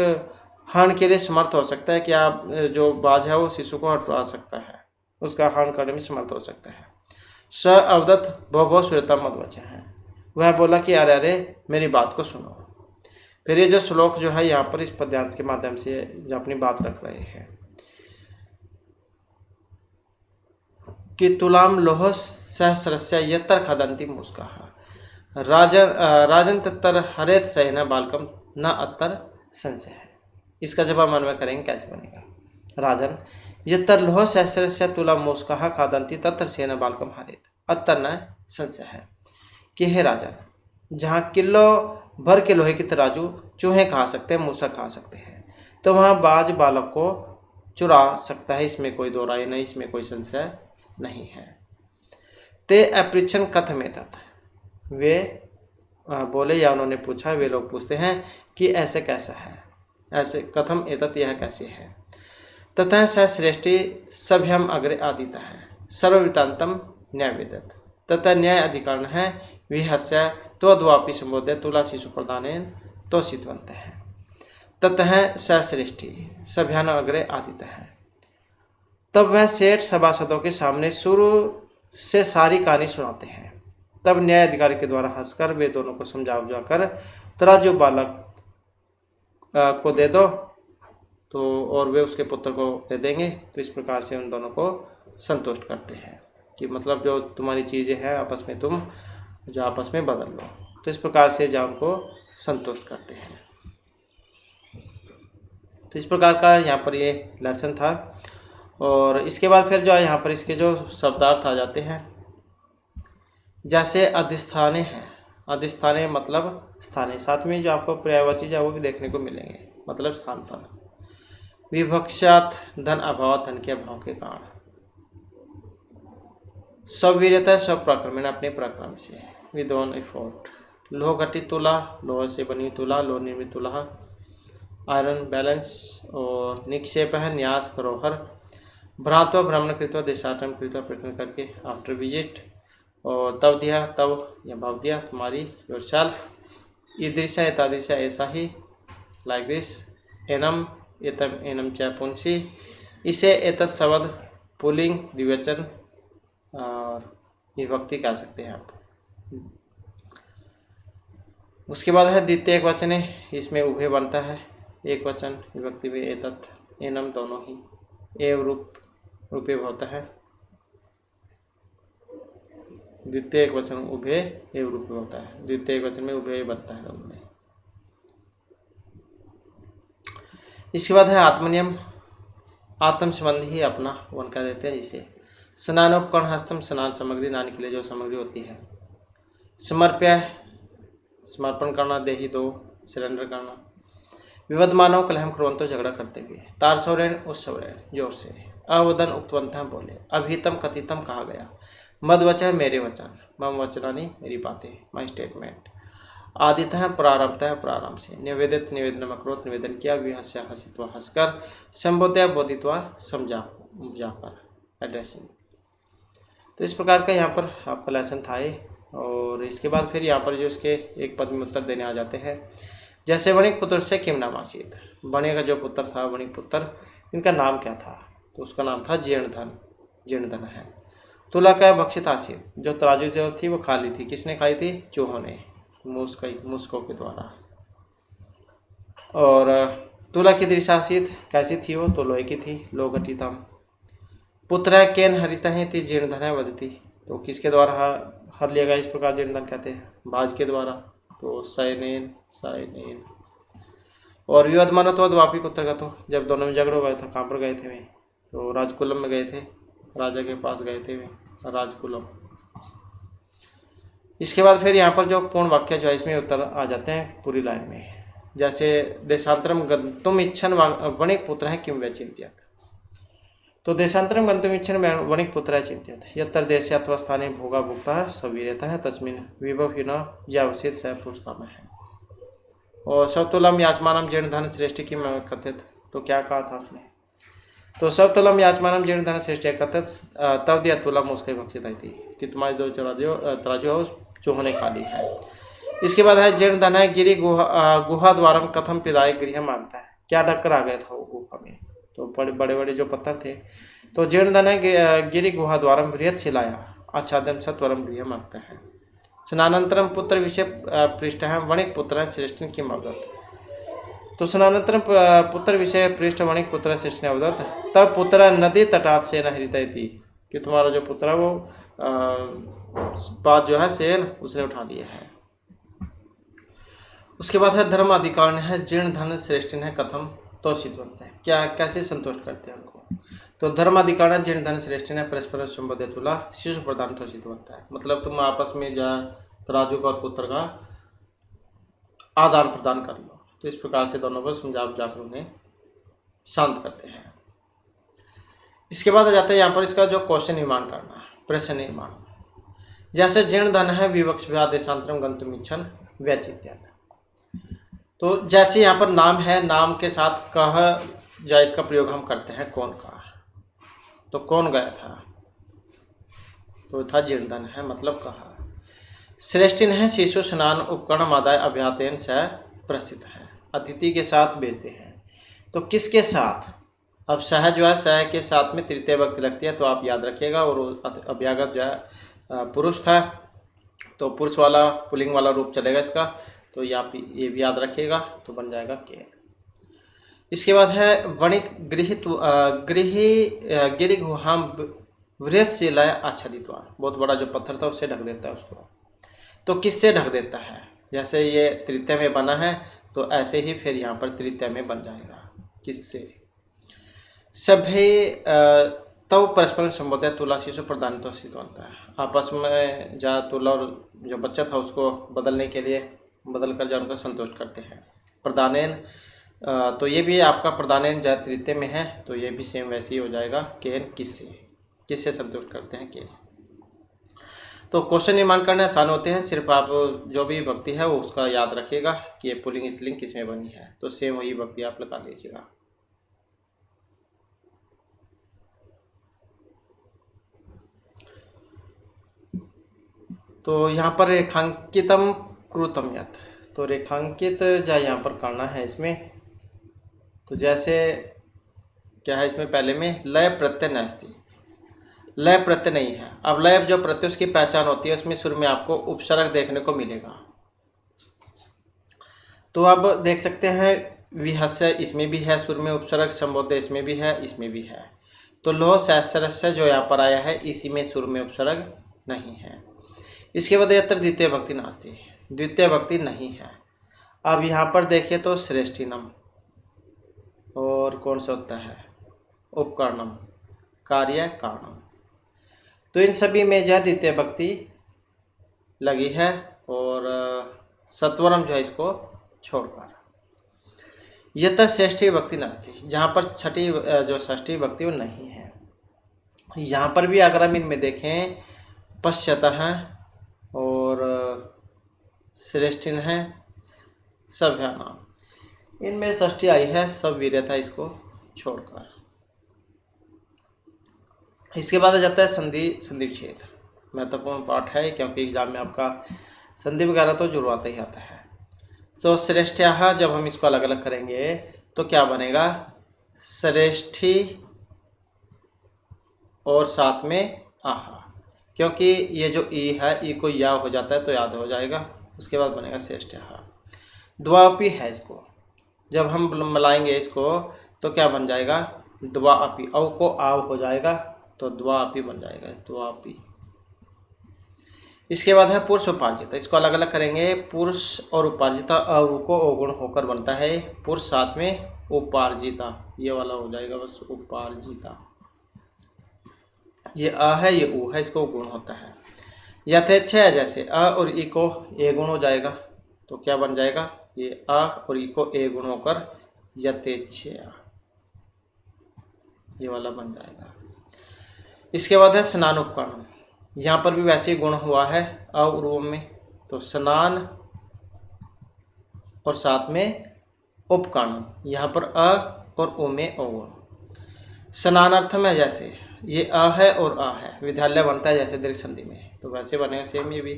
हरण के लिए समर्थ हो सकता है, क्या जो बाज है वो शिशु को हटवा सकता है, उसका हरण करने में समर्थ हो सकता है। स अवदत्त भव सूर्यता मधवच है, वह बोला कि अरे मेरी बात को सुनो। फिर ये जो श्लोक जो है यहाँ पर इस पद्यांश के माध्यम से जो अपनी बात रख रहे हैं कि तुलाम लोह सहस्रस्य यत्तर खदंती मुस्का राजन तत्तर हरेत सहना बालकम न अत्तर संशय है। इसका जब हम अन्वय करेंगे कैसे बनेगा, राजन यत्तर लोह सहस्रस्य तुला मुस्का खादंती तत्तर सेना बालकम हरेत अत्तर न संशय है, कि हे राजन, जहाँ किलो भर के लोहे की तराजू चूहे खा सकते हैं, मूसा खा सकते हैं, तो वहाँ बाज बालक को चुरा सकता है, इसमें कोई दो राय नहीं, इसमें कोई संशय नहीं है। ते अपृच्छन कथमेतत्, वे बोले या उन्होंने पूछा, वे लोग पूछते हैं कि ऐसे कैसा है, ऐसे कथम एतत्, यह कैसे है। ततः स श्रेष्ठी सभ्यम अग्रे आदिता है सर्ववृतांतम न्यायवेदत, तथा न्याय अधिकरण है विहस्य तो द्वापि संबोध्य तुला शिशु प्रदान तो सिद्धवंत है। ततः स श्रेष्ठी सभ्यान अग्रे आदिता है। तब वह सेठ सभासदों के सामने से सारी कहानी सुनाते हैं। तब न्याय अधिकारी के द्वारा हंसकर वे दोनों को समझा बुझाकर तराजू बालक को दे दो तो और वे उसके पुत्र को दे देंगे। तो इस प्रकार से उन दोनों को संतुष्ट करते हैं कि मतलब जो तुम्हारी चीज़ें हैं आपस में तुम जो आपस में बदल लो। तो इस प्रकार से जान को संतुष्ट करते हैं। तो इस प्रकार का यहाँ पर ये लेसन था। और इसके बाद फिर जो है यहाँ पर इसके जो शब्दार्थ आ जाते हैं। जैसे अधिष्ठाने हैं, अधिष्ठाने मतलब स्थाने, साथ में जो आपको पर्यायवाची है वो भी देखने को मिलेंगे, मतलब स्थान पर। विभक्षात धन अभाव, धन के अभाव के कारण। सवीर्यता सब प्रक्रमण, अपने पराक्रम से। विद्वान एफोर्ट। लोह घटित तुला, लोह से बनी तुला, लोह निर्मित तुला। Iron balance. और निक्षेप है न्यास धरोहर। भ्रांत्वा भ्रमण कृत्वा देशाटन कृत्वा, प्रयत्न करके आफ्टर विजिट। और तव दिया, तव या भाव दिया, तुम्हारी, योर सेल्फ। ईदृशा एतादृशा, ऐसा ही, लाइक दिस। एनम एतम एनम च पुंसी, इसे एतत् शब्द पुलिंग द्विवचन और विभक्ति कह सकते हैं आप। उसके बाद है द्वितीय एक वचन है, इसमें उभय बनता है, एक वचन विभक्ति में एतत् एनम दोनों ही। एव रूप रूपे होता है, द्वितीय एक वचन उभय एव रूपे होता है, द्वितीय एक वचन में उभय बनता है दोनों में। इसके बाद है आत्मनियम, आत्म संबंधी ही अपना वन कह देते हैं जिसे। स्नान उपकरण हस्तम, स्नान सामग्री, नहाने के लिए जो सामग्री होती है। समर्प्य, समर्पण करना, देही दो, सरेंडर करना। विवद मानव कलहम कुर्वन्तो, झगड़ा करते हुए। तार सौरेण, उस सौरेण, जोर से। अवदन उक्तवंतः, बोले। अभिहितम कथितम, कहा गया। मद वचन, मेरे वचन। मम वचनानि, मेरी बातें, माई स्टेटमेंट। आदितः, प्रारंभतः, प्रारंभ से। निवेदित, निवेदन अकरोत, निवेदन किया। विहस्य, हसित्वा, हंसकर। संबोध्य, बोधित्वा, समझाकर, एड्रेसिंग। तो इस प्रकार का यहाँ पर आपका लेसन था ये। और इसके बाद फिर यहाँ पर जो इसके एक पद में उत्तर देने आ जाते हैं। जैसे वणिक पुत्र से किम नाम आसीत, वणिक का जो पुत्र था, वणिक पुत्र, इनका नाम क्या था? तो उसका नाम था जीर्णधन, जीर्णधन है। तुला का भक्षित आसीत, जो तराजू जो थी वो खाली थी, किसने खाई थी? चूहों ने, मूसकों के द्वारा। और तुला की दृशासीत, कैसी थी वो? तो लोहे की थी, लोह घटितम। पुत्र केन हरित है थी, जीर्णधन है वदती, तो किसके द्वारा हर लिया गया? इस प्रकार जीर्णधन कहते हैं, बाज के द्वारा। तो सैनेन, सैनेन। और विवाद मानवत्व वापी उत्तर का, तो जब दोनों में झगड़ा गए था, कहाँ पर गए थे वे? तो राजकुलम में गए थे, राजा के पास गए थे वे, राजकुलम। इसके बाद फिर यहाँ पर जो पूर्ण वाक्य जो है इसमें उत्तर आ जाते हैं पूरी लाइन में। जैसे देशांतरम गंतुम इच्छन वणिक पुत्र है किम व्यचिंत्यत, तो देशांतरम गंतुम इच्छन वणिक पुत्र है चिंत्यत। यत्र देशे अथवा स्थाने भोगा भुक्ता सवीर्यता है तस्मिन् विभवहीन यावसित स पुरुषोत्तम है। और सवतुलम याचमानम जीर्णधन श्रेष्ठ की कथित, तो क्या कहा था आपने? तो सवतुलम याचमानम जीर्णधन श्रेष्ठ कथित तब दिया तुलम उसके भक्षित आई थी, कि तुम्हारी दो तराजू है उस चूहों ने खा ली है। इसके बाद है जीर्णधन है गिरी गुहा द्वारम कथम पिदाय गृह मांगता है, क्या डक्कर आ गया था वो गुफा में? तो बड़े बड़े जो पत्थर थे। तो जीर्णधन है गिरी गुहा द्वारम बृहत शिलाया आच्छादन सत्वरम गृह मांगता है। स्नानंतरम पुत्र विषय पृष्ठ है वणिक पुत्र श्रेष्ठ की अवदत, तो स्नानंतरम पुत्र विषय पृष्ठ वणिक पुत्र श्रेष्ठ ने अवदत। तब पुत्र नदी तटात सेन हृदय थी, कि तुम्हारा जो पुत्र है वो बात जो है सेन उसने उठा लिया है। उसके बाद है धर्म अधिकार है जीर्णधन श्रेष्ठ है कथम तो सिद्धवंत है, क्या कैसे संतुष्ट करते हैं उनको? तो धर्म अधिकार जीर्णधन श्रेष्ठ ने परस्पर संबंध तुला शिशु प्रदान तो सिद्धवंत है, मतलब तुम आपस में जो तराजू का और पुत्र का आदान प्रदान कर लो। तो इस प्रकार से दोनों को समझा बुझाकर उन्हें शांत करते हैं। इसके बाद आ जाता है यहाँ पर इसका जो क्वेश्चन निर्माण करना, प्रश्न निर्माण। जैसे जीर्णधन है विवक्ष देशांतरम गंतुम इच्छन व्यचित्यात्, तो जैसे यहाँ पर नाम है, नाम के साथ कह या इसका प्रयोग हम करते हैं कौन का, तो कौन गया था? तो था जीर्णधन है, मतलब कहा। श्रेष्ठिन है शिशु स्नान उपकरण मादाय अभ्यातेन से प्रस्थित है, अतिथि के साथ भेजते हैं। तो किसके साथ? अब सह जो है, सह के साथ में तृतीय विभक्ति लगती है, तो आप याद रखिएगा। और अभ्यागत जो है पुरुष था, तो पुरुष वाला पुल्लिंग वाला रूप चलेगा इसका, तो ये भी याद रखिएगा, तो बन जाएगा केन। इसके बाद है वणिक गिरि गुहाम वृहत शिलाय आच्छादितवान। बहुत बड़ा जो पत्थर था उससे ढक देता है उसको। तो किससे ढक देता है? जैसे ये तृतीय में बना है, तो ऐसे ही फिर यहाँ पर तृतीय में बन जाएगा। किससे? सभे तव परस्पर संबोधय तुला शिशु प्रदान तो बनता है। आपस में जा तुला और जो बच्चा था उसको बदलने के लिए बदल कर जा उनको संतुष्ट करते हैं। प्रदानेन, तो ये भी आपका प्रदानेन जा तृतीय में है, तो ये भी सेम वैसे ही हो जाएगा। केन किससे संतुष्ट करते हैं? केन। तो क्वेश्चन निर्माण करने आसान होते हैं, सिर्फ आप जो भी भक्ति है वो उसका याद रखिएगा कि ये पुल्लिंग स्त्रीलिंग किस में बनी है, तो सेम वही भक्ति आप लगा लीजिएगा। तो यहाँ पर रेखांकितम कृतम यत्, तो रेखांकित जा यहाँ पर करना है इसमें। तो जैसे क्या है इसमें, पहले में लय प्रत्यय नास्ति, लय प्रत्यय नहीं है। अब लय जो प्रत्यय उसकी पहचान होती है, उसमें सुर में आपको उपसर्ग देखने को मिलेगा। तो अब देख सकते हैं विहस्य इसमें भी है सुर में उपसर्ग, संबोधय इसमें भी है, इसमें भी है। तो लोह सहस्रस्य जो यहाँ पर आया है इसी में सुर में उपसर्ग नहीं है। इसके बाद यत्र द्वितीय भक्ति नास्ति, द्वितीय भक्ति नहीं है। अब यहाँ पर देखिए तो श्रेष्ठीनम और कौन सा होता है, उपकरणम, कार्य कारणम, तो इन सभी में जो द्वितीय भक्ति लगी है और सत्वरम जो है इसको छोड़कर। यत षष्ठी भक्ति नास्ति, जहाँ पर छठी जो षष्ठी भक्ति वो नहीं है। यहाँ पर भी अगर हम इनमें देखें, पश्यतः है और श्रेष्ठिन है, सभ्या नाम, इनमें षष्ठी आई है, सब वीर्यता इसको छोड़कर। इसके बाद आ जाता है संधि विच्छेद, महत्वपूर्ण पाठ है क्योंकि एग्जाम में आपका संधि वगैरह तो जुड़वाता ही आता है। तो श्रेष्ठ्या जब हम इसको अलग अलग करेंगे तो क्या बनेगा, श्रेष्ठी और साथ में आहा, क्योंकि ये जो ई है ई को या हो जाता है तो याद हो जाएगा। उसके बाद बनेगा श्रेष्ठ्या। द्वापी है, इसको जब हम मिलाएंगे इसको तो क्या बन जाएगा, द्वापी, औ को आव हो जाएगा तो द्वापी बन जाएगा, द्वापी। इसके बाद है पुरुष उपार्जिता, इसको अलग अलग करेंगे। पुरुष और उपार्जिता अ को अवगुण होकर बनता है, पुरुष साथ में उपार्जिता, ये वाला हो जाएगा बस उपार्जिता। ये अ है, ये उ है, इसको गुण होता है। यथेच्छ है, जैसे अ और ई को ए गुण हो जाएगा तो क्या बन जाएगा, ये अ और ई को ए गुण होकर यथेच्छ, ये वाला बन जाएगा। इसके बाद है स्नान उपकरण, यहाँ पर भी वैसे ही गुण हुआ है अ और उ में, तो स्नान और साथ में उपकरण, यहाँ पर अ और उ में अवगुण। स्नानार्थम है, जैसे ये अ है और आ है, विद्यालय बनता है जैसे दीर्घ संधि में, तो वैसे बनेगा सेम ये भी,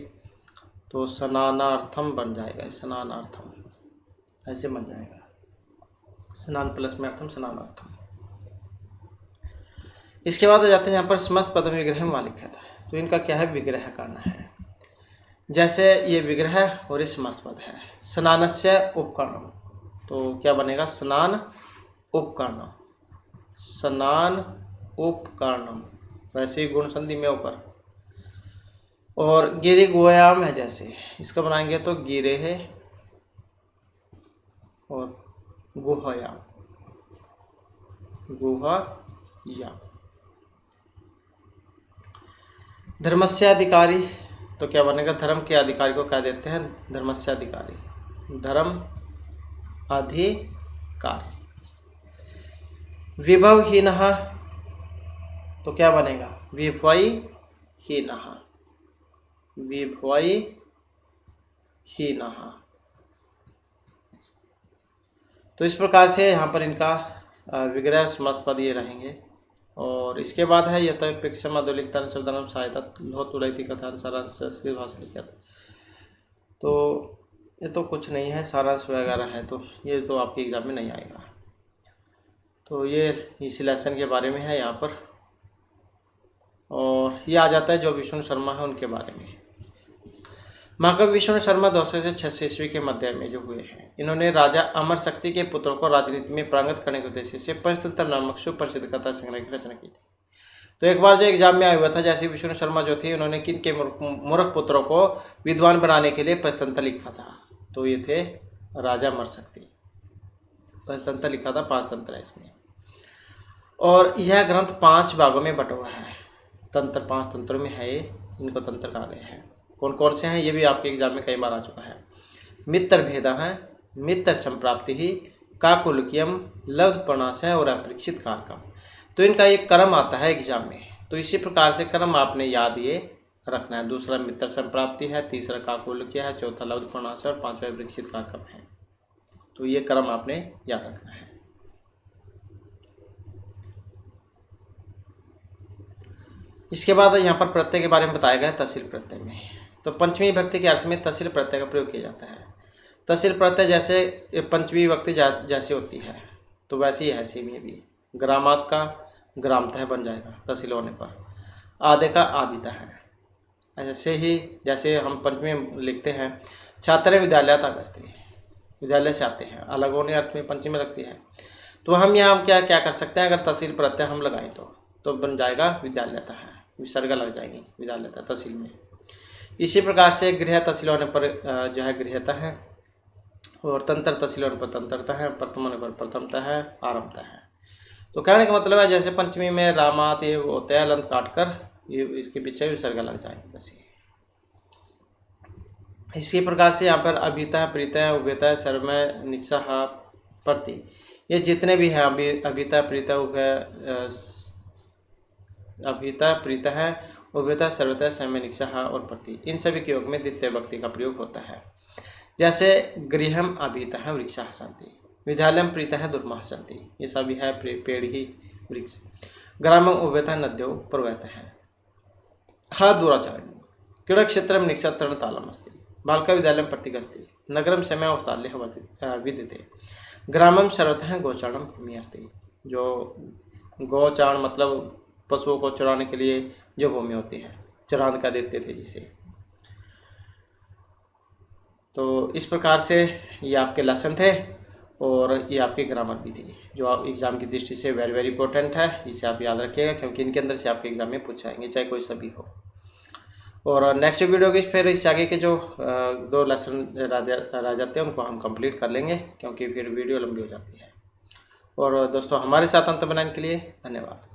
तो स्नानार्थम बन जाएगा, स्नानार्थम ऐसे बन जाएगा, स्नान प्लस में अर्थम, स्नानार्थम। इसके बाद आ जाते हैं यहाँ पर समस्त पदम विग्रह मालिक्यता, तो इनका क्या है, विग्रह करना है। जैसे ये विग्रह और ये समस्त पद है। स्नानस्य उपकरणम, तो क्या बनेगा, स्नान उपकरणम, स्नान उपकरणम, वैसे ही गुण संधि में ऊपर। और गिरि गोयाम है, जैसे इसका बनाएंगे तो गिरे है और गुहयाम, गुहयाम। धर्मस्याधिकारी, तो क्या बनेगा, धर्म के अधिकारी को क्या देते हैं, धर्मस्याधिकारी, धर्म अधिकारी। विभवहीन, तो क्या बनेगा, विभवहीन, विभवहीन। तो इस प्रकार से यहाँ पर इनका विग्रह समस्त पद ये रहेंगे। और इसके बाद है यथोपेक्षम अधोलिखितान शब्दानाम सहायता लोहतुरैति कथान सारांश संस्कृत भाषा लिखित, तो ये तो कुछ नहीं है, सारांश वगैरह है, तो ये तो आपके एग्जाम में नहीं आएगा। तो ये इस लेसन के बारे में है यहाँ पर। और ये आ जाता है जो विष्णु शर्मा है उनके बारे में। महाकवि विष्णु शर्मा 200 से 600 ईस्वी के मध्य में जो हुए हैं, इन्होंने राजा अमर शक्ति के पुत्रों को राजनीति में पारंगत करने के उद्देश्य से पंचतंत्र नामक सुप्रसिद्ध कथा संग्रह की रचना की थी। तो एक बार जो एग्जाम में आया हुआ था, जैसे विष्णु शर्मा जो थे, उन्होंने किन के मूर्ख पुत्रों को विद्वान बनाने के लिए पंचतंत्र लिखा था। तो ये थे राजा अमर शक्ति। पंचतंत्र लिखा था, 5 तंत्र है इसमें। और यह ग्रंथ 5 भागों में बटा हुआ है। तंत्र 5 तंत्रों में है, इनको तंत्र कहा गया है। कौन कौन से हैं ये भी आपके एग्जाम में कई बार आ चुका है। मित्र भेदा है, मित्र संप्राप्ति ही, काकुलकियम, लब्ध प्रणाश है और अपरीक्षित कारकम। तो इनका एक क्रम आता है एग्जाम में, तो इसी प्रकार से क्रम आपने याद ये रखना है। दूसरा मित्र संप्राप्ति है, तीसरा काकुलक्य है, चौथा लब्ध प्रणाश है और 5वां अपरीक्षित कारकम है। तो ये क्रम आपने याद रखना है। इसके बाद यहाँ पर प्रत्यय के बारे में बताया गया है तहसील प्रत्यय में। तो पंचमी विभक्ति के अर्थ में तहसील प्रत्यय का प्रयोग किया जाता है। तहसील प्रत्यय जैसे पंचमी विभक्ति जैसे होती है, तो वैसे ही है इसी में भी। ग्रामात का ग्रामतः बन जाएगा तहसील होने पर। आधे का आदिता है। ऐसे ही जैसे हम पंचमी में लिखते हैं छात्र विद्यालय अगस्ती, विद्यालय से आते हैं, अलग होने अर्थ में पंचमी लगती है। तो हम यहाँ क्या क्या कर सकते हैं, अगर तहसील प्रत्यय हम लगाएं तो बन जाएगा विद्यालयता है, विसर्ग लग जाएगी विद्यालयता तहसील में। इसी प्रकार से गृह तहसील होने पर जो है गृहता है, और तंत्र तहसील होने पर तंत्रता है, प्रथम होने पर प्रथमता है, आरंभता है। तो कहने का मतलब है जैसे पंचमी में रामात ये होता है, लंत काट कर ये इसके पीछे विसर्ग लग जाएंगे बस। इसी प्रकार से यहाँ पर अभिता है, प्रीता है, उभयता है, सर्वमय, निक्षा, प्रति, ये जितने भी हैं अभिता, प्रीता, अभिता, प्रीता है, उभयता, सर्वता, समय, निक्षा और प्रति, इन सभी के योग में द्वितीय विभक्ति का प्रयोग होता है। जैसे गृहम अभिता है, वृक्षा हसंती, विद्यालयम प्रीता है, दुर्मा हसंती, ये सभी है पेड़ ही वृक्ष। ग्रामम उभयता नद्यो प्रवहता है, हा दूराचारण, क्रीड़ा क्षेत्र में निक्षा तरण तालम अस्ति, बालका विद्यालयम प्रतीकस्ति, नगरम समय औषधालय विद्यते, ग्रामम सर्वतः गोचारणम भूमि अस्ति, जो गोचारण मतलब पशुओं को चराने के लिए जो भूमि होती है, चरान का देते थे जिसे। तो इस प्रकार से ये आपके लेसन थे और ये आपकी ग्रामर भी थी, जो आप एग्ज़ाम की दृष्टि से वेरी वेरी इंपॉर्टेंट है। इसे आप याद रखिएगा क्योंकि इनके अंदर से आपके एग्ज़ाम में पूछाएंगे, चाहे कोई सभी हो। और नेक्स्ट वीडियो की फिर इससे आगे के जो 2 लेसन रह जाते हैं उनको हम कंप्लीट कर लेंगे, क्योंकि फिर वीडियो लंबी हो जाती है। और दोस्तों हमारे साथ अंत बनाने के लिए धन्यवाद।